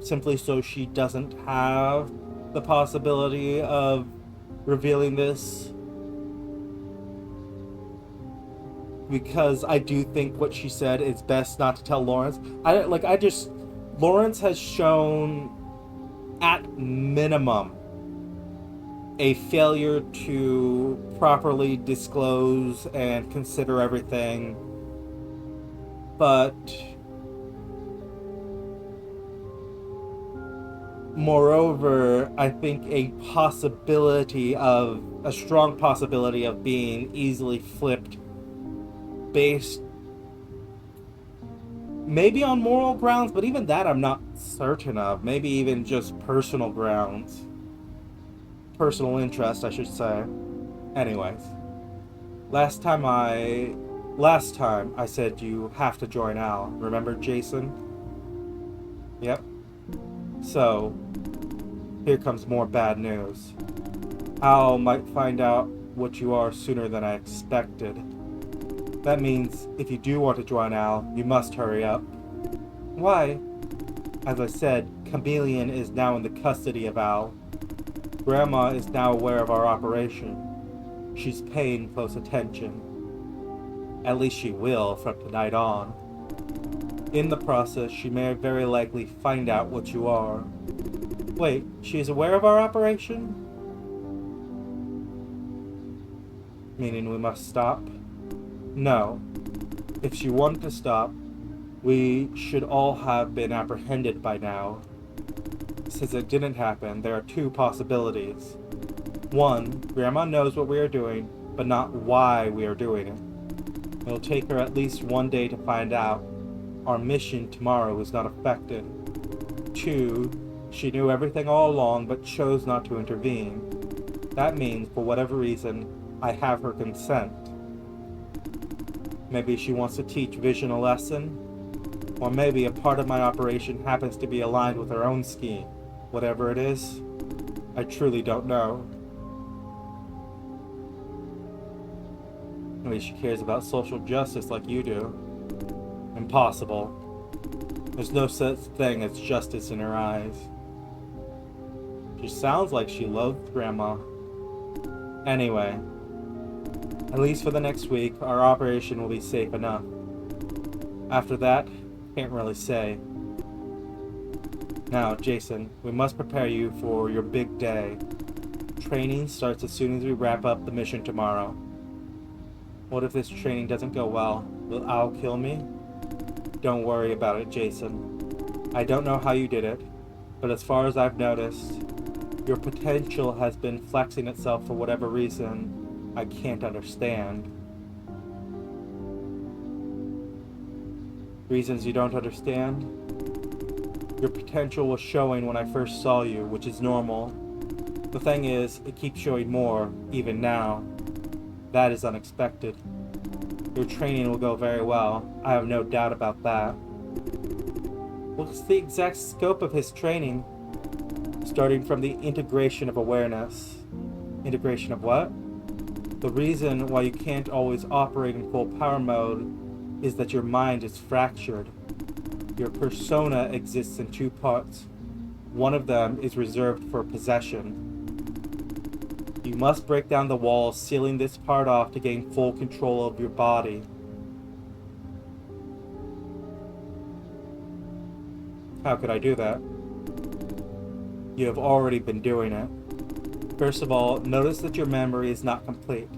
simply so she doesn't have the possibility of revealing this. Because I do think what she said is best not to tell Lawrence. Lawrence has shown, at minimum, a failure to properly disclose and consider everything. But moreover, I think a strong possibility of being easily flipped based maybe on moral grounds, but even that I'm not certain of. Maybe even just personal grounds. Personal interest, I should say. Anyways, last time I said you have to join Al. Remember, Jason? Yep. So, here comes more bad news. Al might find out what you are sooner than I expected. That means if you do want to join Al, you must hurry up. Why? As I said, Chameleon is now in the custody of Al. Grandma is now aware of our operation. She's paying close attention. At least she will from tonight on. In the process, she may very likely find out what you are. Wait, she is aware of our operation? Meaning we must stop? No. If she wanted to stop, we should all have been apprehended by now. Since it didn't happen, there are two possibilities. One, Grandma knows what we are doing, but not why we are doing it. It'll take her at least one day to find out. Our mission tomorrow is not affected. Two, she knew everything all along but chose not to intervene. That means, for whatever reason, I have her consent. Maybe she wants to teach Vision a lesson, or maybe a part of my operation happens to be aligned with her own scheme. Whatever it is, I truly don't know. Maybe she cares about social justice like you do. Impossible. There's no such thing as justice in her eyes. She sounds like she loathes Grandma. Anyway, at least for the next week, our operation will be safe enough. After that, can't really say. Now, Jason, we must prepare you for your big day. Training starts as soon as we wrap up the mission tomorrow. What if this training doesn't go well? Will Al kill me? Don't worry about it, Jason. I don't know how you did it, but as far as I've noticed, your potential has been flexing itself for whatever reason I can't understand. Reasons you don't understand? Your potential was showing when I first saw you, which is normal. The thing is, it keeps showing more, even now. That is unexpected. Your training will go very well. I have no doubt about that. What's the exact scope of his training? Starting from the integration of awareness. Integration of what? The reason why you can't always operate in full power mode is that your mind is fractured. Your persona exists in two parts. One of them is reserved for possession. You must break down the walls, sealing this part off to gain full control of your body. How could I do that? You have already been doing it. First of all, notice that your memory is not complete.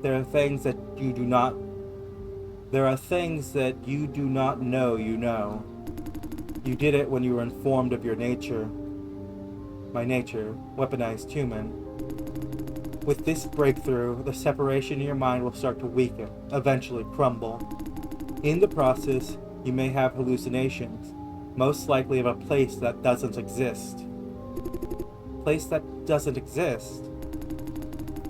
There are things that you do not know you know. You did it when you were informed of your nature. My nature, weaponized human. With this breakthrough, the separation in your mind will start to weaken, eventually crumble. In the process, you may have hallucinations, most likely of a place that doesn't exist. Place that doesn't exist.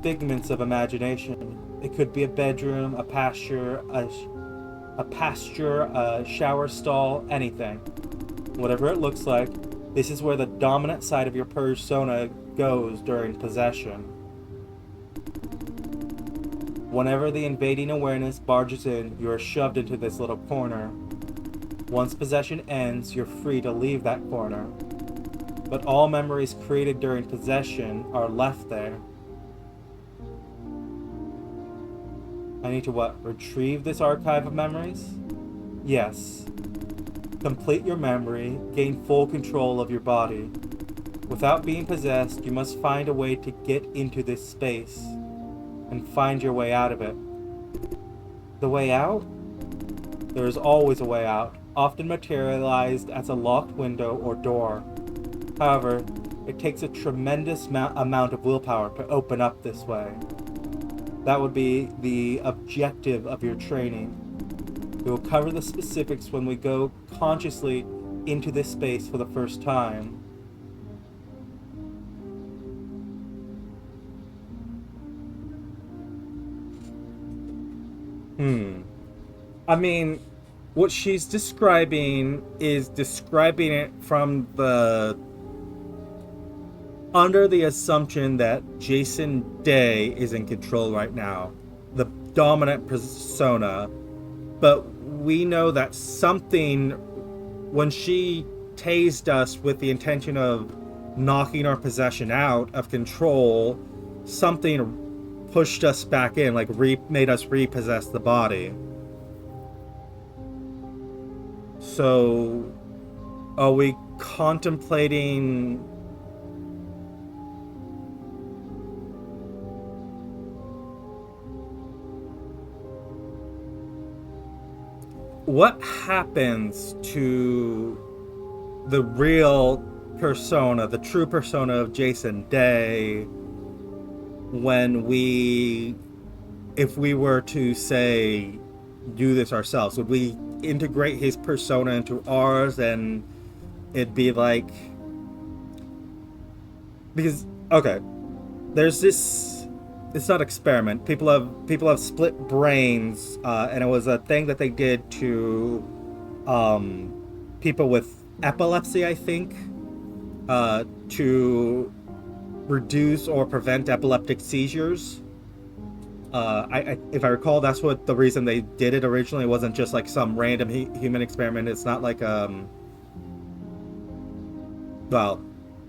Figments of imagination. It could be a bedroom, a pasture, a shower stall, anything. Whatever it looks like, this is where the dominant side of your persona goes during possession. Whenever the invading awareness barges in, you are shoved into this little corner. Once possession ends, you're free to leave that corner. But all memories created during possession are left there. I need to what? Retrieve this archive of memories? Yes. Complete your memory, gain full control of your body. Without being possessed, you must find a way to get into this space and find your way out of it. The way out? There is always a way out, often materialized as a locked window or door. However, it takes a tremendous amount of willpower to open up this way. That would be the objective of your training. We will cover the specifics when we go consciously into this space for the first time. I mean, what she's describing is describing it from the under the assumption that Jason Day is in control right now, the dominant persona. But we know that something, when she tased us with the intention of knocking our possession out of control, something pushed us back in, like made us repossess the body. So, are we contemplating what happens to the real persona, the true persona of Jason Day, when if we were to say, do this ourselves? Would we integrate his persona into ours, and it'd be like, because okay, there's this, it's not experiment, people have split brains, and it was a thing that they did to people with epilepsy, I think, to reduce or prevent epileptic seizures. If I recall, that's what the reason they did it originally. It wasn't just like some random human experiment. It's not like well,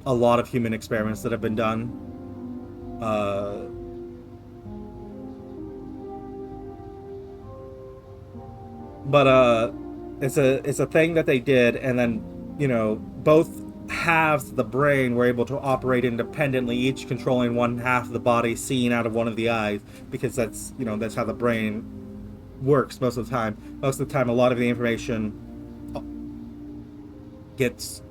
a lot of human experiments that have been done. But it's a thing that they did, and then both halves of the brain were able to operate independently, each controlling one half of the body, seeing out of one of the eyes, because that's how the brain works most of the time. Most of the time, a lot of the information gets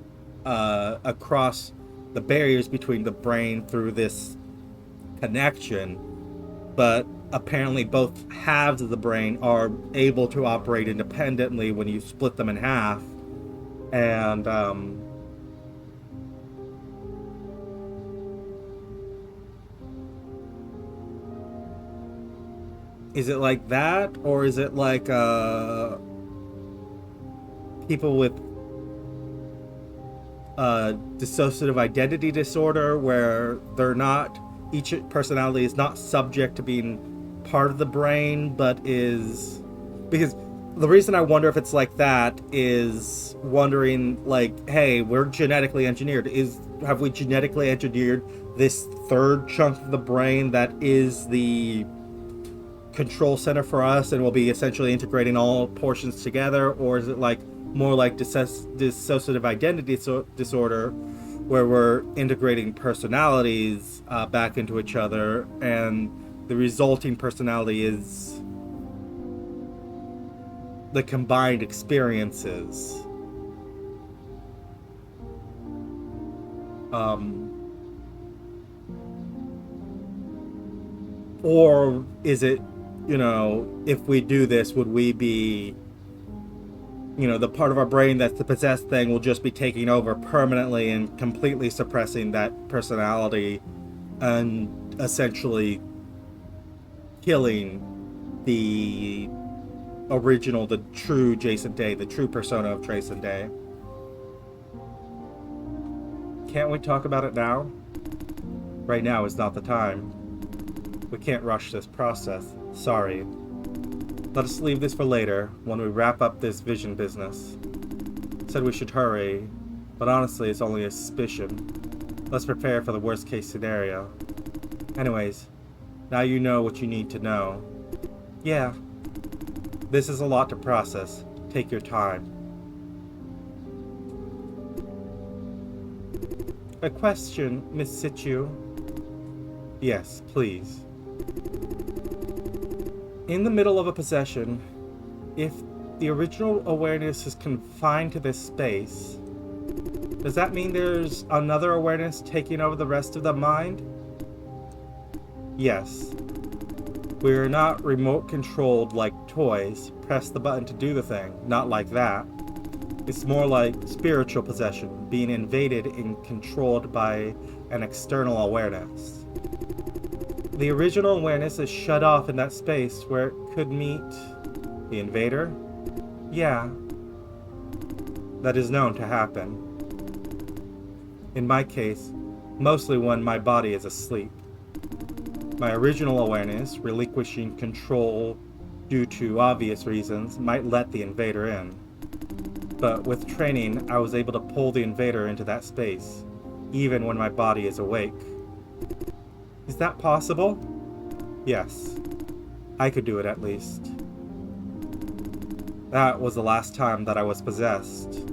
across the barriers between the brain through this connection, but apparently both halves of the brain are able to operate independently when you split them in half. And is it like that, or is it like people with dissociative identity disorder, where they're not, each personality is not subject to being part of the brain, but is, because the reason I wonder if it's like that is wondering, like, hey, we're genetically engineered. Have we genetically engineered this third chunk of the brain that is the control center for us, and will be essentially integrating all portions together? Or is it like more like dissociative identity disorder, where we're integrating personalities back into each other, and the resulting personality is the combined experiences? Or is it, if we do this, would we be you know, the part of our brain that's the possessed thing will just be taking over permanently and completely suppressing that personality and essentially killing the original, the true Jason Day, the true persona of Jason Day. Can't we talk about it now? Right now is not the time. We can't rush this process. Sorry. Let us leave this for later, when we wrap up this vision business. Said we should hurry, but honestly it's only a suspicion. Let's prepare for the worst case scenario. Anyways, now you know what you need to know. Yeah. This is a lot to process. Take your time. A question, Miss Situ. Yes, please. In the middle of a possession, if the original awareness is confined to this space, does that mean there's another awareness taking over the rest of the mind? Yes. We're not remote controlled like toys. Press the button to do the thing. Not like that. It's more like spiritual possession, being invaded and controlled by an external awareness. The original awareness is shut off in that space where it could meet the invader? Yeah. That is known to happen. In my case, mostly when my body is asleep. My original awareness, relinquishing control due to obvious reasons, might let the invader in. But with training, I was able to pull the invader into that space, even when my body is awake. Is that possible? Yes. I could do it at least. That was the last time that I was possessed.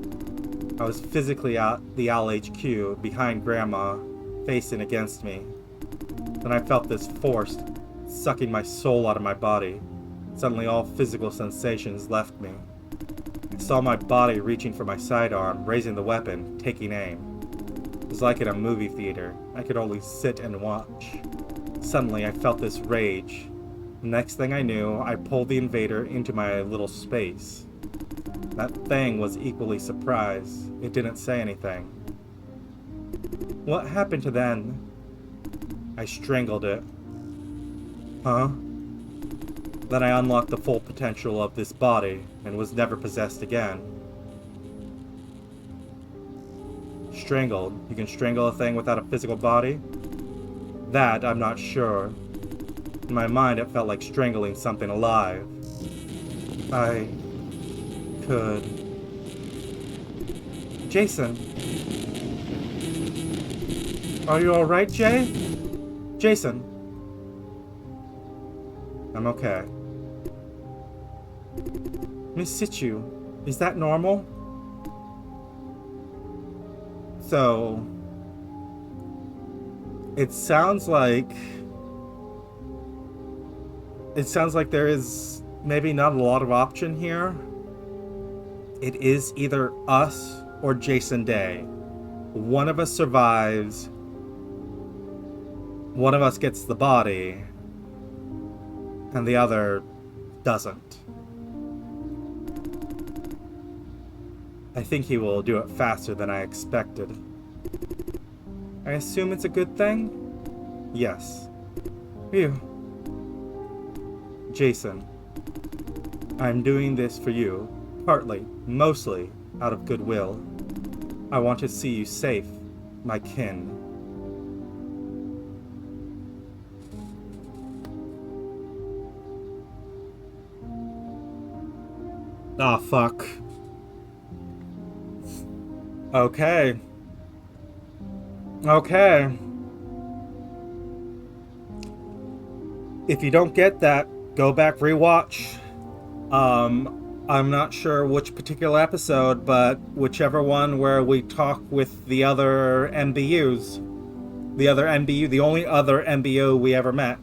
I was physically at the Owl HQ, behind Grandma, facing against me. Then I felt this force sucking my soul out of my body. Suddenly all physical sensations left me. I saw my body reaching for my sidearm, raising the weapon, taking aim. It was like in a movie theater. I could only sit and watch. Suddenly I felt this rage. The next thing I knew, I pulled the invader into my little space. That thing was equally surprised. It didn't say anything. What happened to then? I strangled it. Huh? Then I unlocked the full potential of this body and was never possessed again. Strangled? You can strangle a thing without a physical body? That I'm not sure. In my mind, it felt like strangling something alive. I could. Jason. Are you alright, Jay? Jason. I'm okay. Miss Situ, is that normal? So, it sounds like there is maybe not a lot of option here. It is either us or Jason Day. One of us survives, one of us gets the body, and the other doesn't. I think he will do it faster than I expected. I assume it's a good thing? Yes. Phew. Jason, I'm doing this for you, partly, mostly, out of goodwill. I want to see you safe, my kin. Ah, fuck. Okay. Okay. If you don't get that, go back, rewatch. I'm not sure which particular episode, but whichever one where we talk with the other M.B.Us. The other M.B.U, the only other M.B.U we ever met.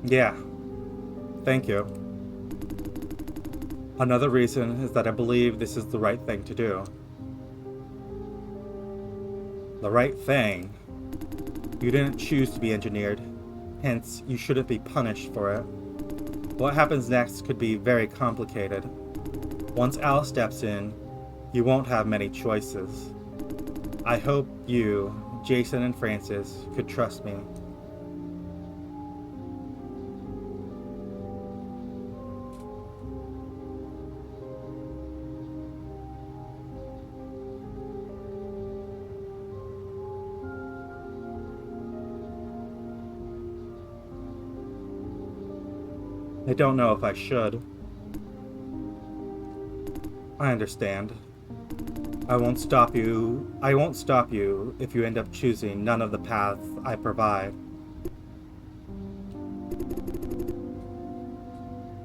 Yeah. Thank you. Another reason is that I believe this is the right thing to do. The right thing? You didn't choose to be engineered, hence you shouldn't be punished for it. What happens next could be very complicated. Once Al steps in, you won't have many choices. I hope you, Jason and Francis, could trust me. I don't know if I should. I understand. I won't stop you if you end up choosing none of the paths I provide.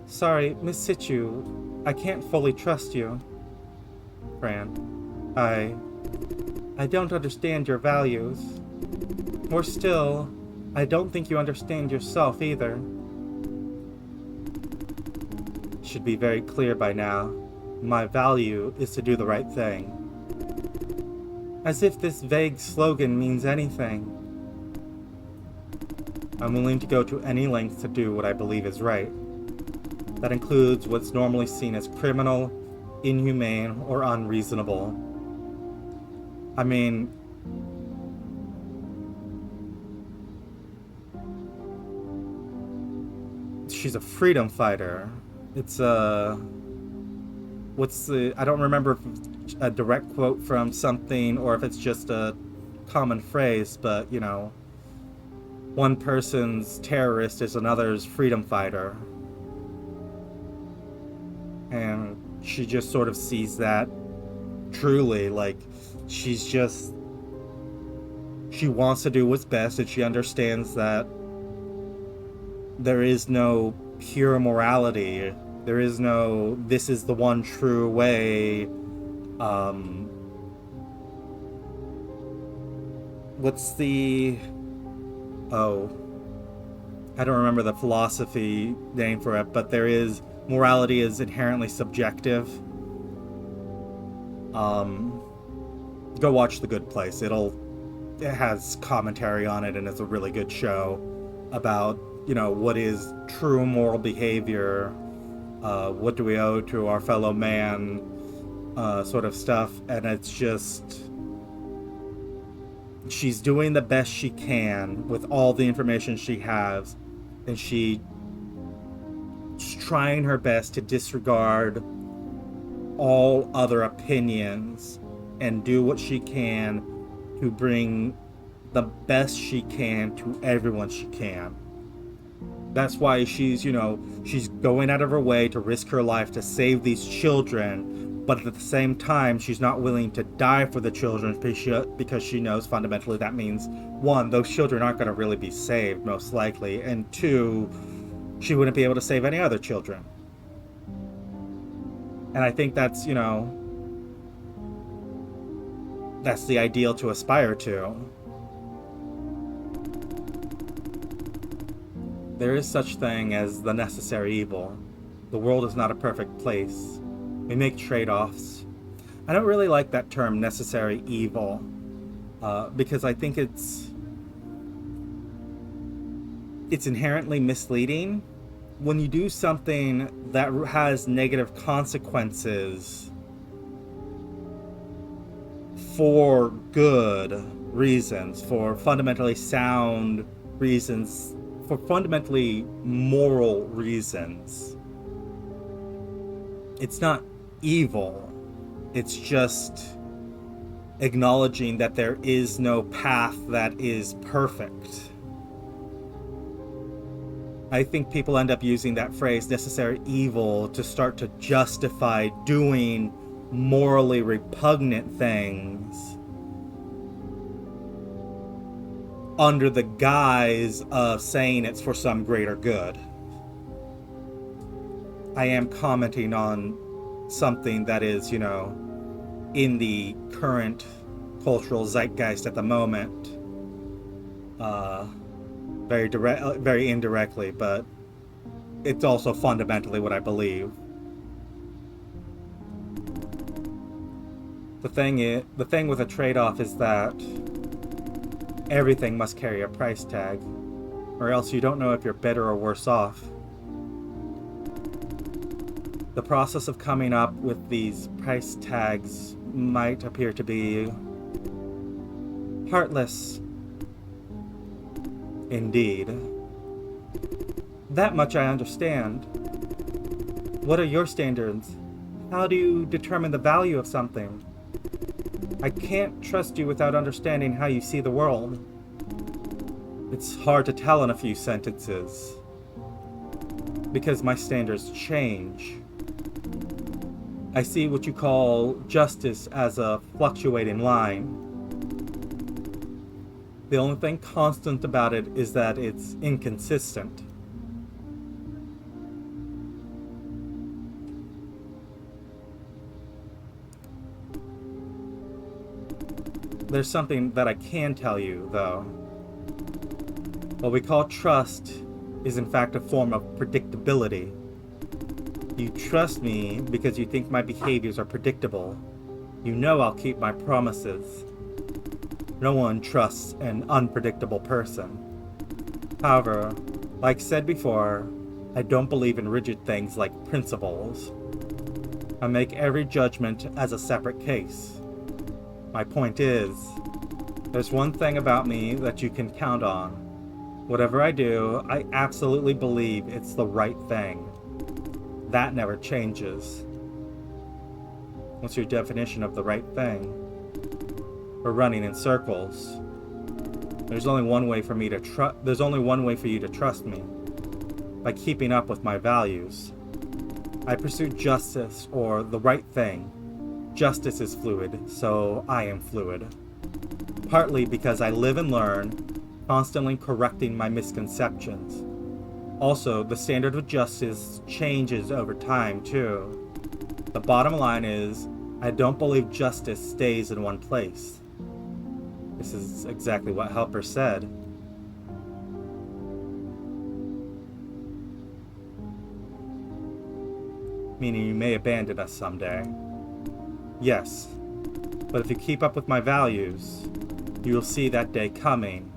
Sorry, Miss Situ, I can't fully trust you. Fran, I don't understand your values. Or still, I don't think you understand yourself either. Should be very clear by now. My value is to do the right thing. As if this vague slogan means anything. I'm willing to go to any length to do what I believe is right. That includes what's normally seen as criminal, inhumane, or unreasonable. I mean, she's a freedom fighter. It's I don't remember if it's a direct quote from something or if it's just a common phrase, but, you know, one person's terrorist is another's freedom fighter. And she just sort of sees that truly, like, she wants to do what's best, and she understands that there is no pure morality. There is no, this is the one true way. What's the... Oh. I don't remember the philosophy name for it, but there is... Morality is inherently subjective. Go watch The Good Place. It has commentary on it, and it's a really good show about, you know, what is true moral behavior, what do we owe to our fellow man, sort of stuff. And it's just, she's doing the best she can with all the information she has, and she's trying her best to disregard all other opinions and do what she can to bring the best she can to everyone she can. That's why she's, you know, she's going out of her way to risk her life to save these children, but at the same time, she's not willing to die for the children because she knows fundamentally that means, one, those children aren't going to really be saved, most likely, and two, she wouldn't be able to save any other children. And I think that's, you know, that's the ideal to aspire to. There is such thing as the necessary evil. The world is not a perfect place. We make trade-offs. I don't really like that term, necessary evil, because I think it's inherently misleading. When you do something that has negative consequences for good reasons, for fundamentally sound reasons, for fundamentally moral reasons, it's not evil. It's just acknowledging that there is no path that is perfect. I think people end up using that phrase, necessary evil, to start to justify doing morally repugnant things under the guise of saying it's for some greater good. I am commenting on something that is, you know, in the current cultural zeitgeist at the moment. Very indirectly, but it's also fundamentally what I believe. The thing with a trade-off is that everything must carry a price tag, or else you don't know if you're better or worse off. The process of coming up with these price tags might appear to be heartless. Indeed. That much I understand. What are your standards? How do you determine the value of something? I can't trust you without understanding how you see the world. It's hard to tell in a few sentences, because my standards change. I see what you call justice as a fluctuating line. The only thing constant about it is that it's inconsistent. There's something that I can tell you, though. What we call trust is in fact a form of predictability. You trust me because you think my behaviors are predictable. You know I'll keep my promises. No one trusts an unpredictable person. However, like said before, I don't believe in rigid things like principles. I make every judgment as a separate case. My point is, there's one thing about me that you can count on. Whatever I do, I absolutely believe it's the right thing. That never changes. What's your definition of the right thing? We're running in circles. There's only one way for you to trust me. By keeping up with my values. I pursue justice or the right thing. Justice is fluid, so I am fluid. Partly because I live and learn, constantly correcting my misconceptions. Also, the standard of justice changes over time, too. The bottom line is, I don't believe justice stays in one place. This is exactly what Helper said. Meaning you may abandon us someday. Yes, but if you keep up with my values, you will see that day coming,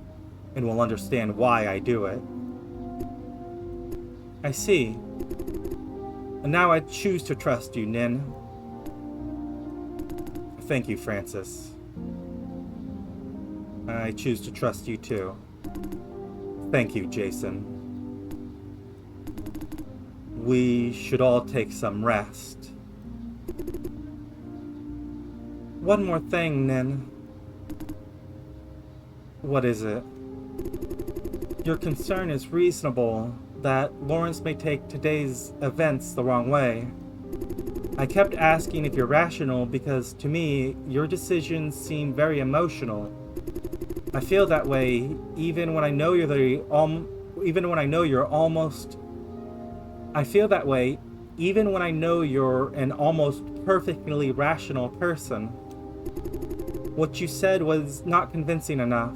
and will understand why I do it. I see. And now I choose to trust you, Nin. Thank you, Francis. I choose to trust you too. Thank you, Jason. We should all take some rest. One more thing, Nin. What is it? Your concern is reasonable that Lawrence may take today's events the wrong way. I kept asking if you're rational because, to me, your decisions seem very emotional. I feel that way even when I know you're an almost perfectly rational person. What you said was not convincing enough.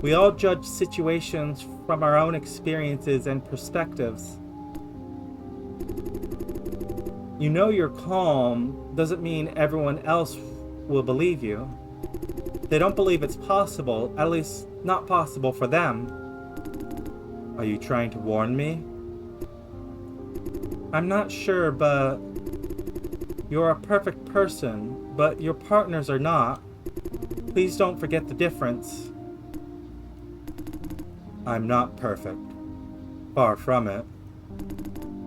We all judge situations from our own experiences and perspectives. You know you're calm doesn't mean everyone else will believe you. They don't believe it's possible, at least not possible for them. Are you trying to warn me? I'm not sure, but you're a perfect person, but your partners are not. Please don't forget the difference. I'm not perfect. Far from it.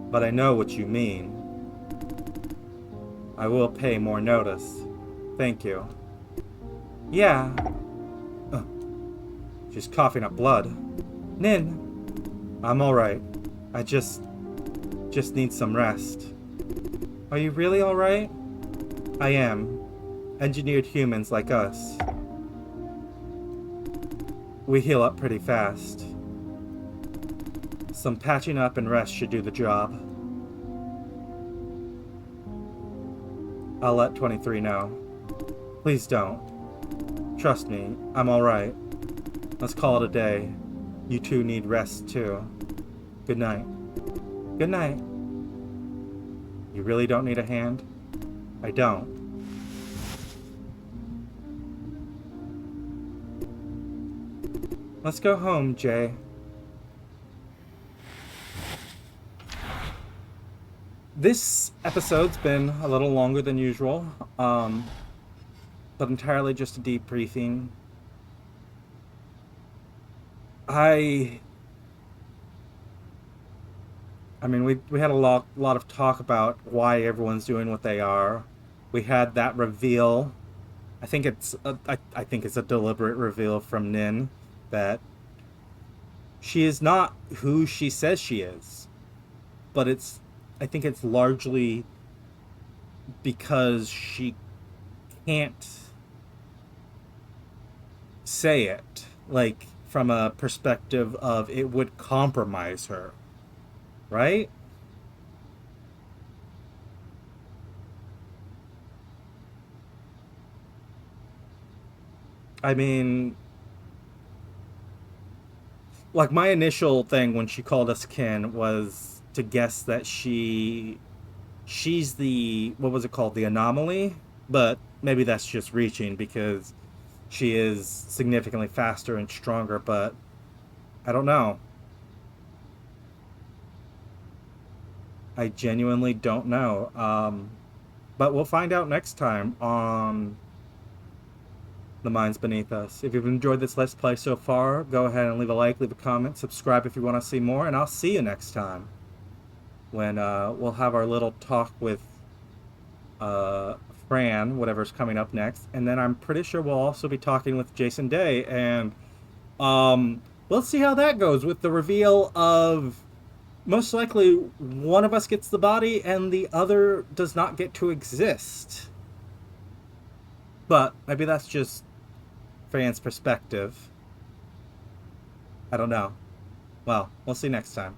But I know what you mean. I will pay more notice. Thank you. Yeah. She's coughing up blood. Nin, I'm alright. I just need some rest. Are you really alright? I am. Engineered humans like us. We heal up pretty fast. Some patching up and rest should do the job. I'll let 23 know. Please don't. Trust me, I'm alright. Let's call it a day. You two need rest too. Good night. Good night. You really don't need a hand? I don't. Let's go home, Jay. This episode's been a little longer than usual, but entirely just a debriefing. I I mean, we had a lot of talk about why everyone's doing what they are. We had that reveal. I think it's a deliberate reveal from Nin that she is not who she says she is. But I think it's largely because she can't say it, like from a perspective of it would compromise her, right? I mean, like my initial thing when she called us kin was to guess that she's the, what was it called, the anomaly, but maybe that's just reaching because she is significantly faster and stronger, but I don't know. I genuinely don't know. But we'll find out next time on The Minds Beneath Us. If you've enjoyed this Let's Play so far, go ahead and leave a like, leave a comment, subscribe if you want to see more, and I'll see you next time when we'll have our little talk with uh, Fran, whatever's coming up next. And then I'm pretty sure we'll also be talking with Jason Day, and we'll see how that goes with the reveal of most likely one of us gets the body and the other does not get to exist. But maybe that's just Fran's perspective. I don't know. Well, we'll see next time.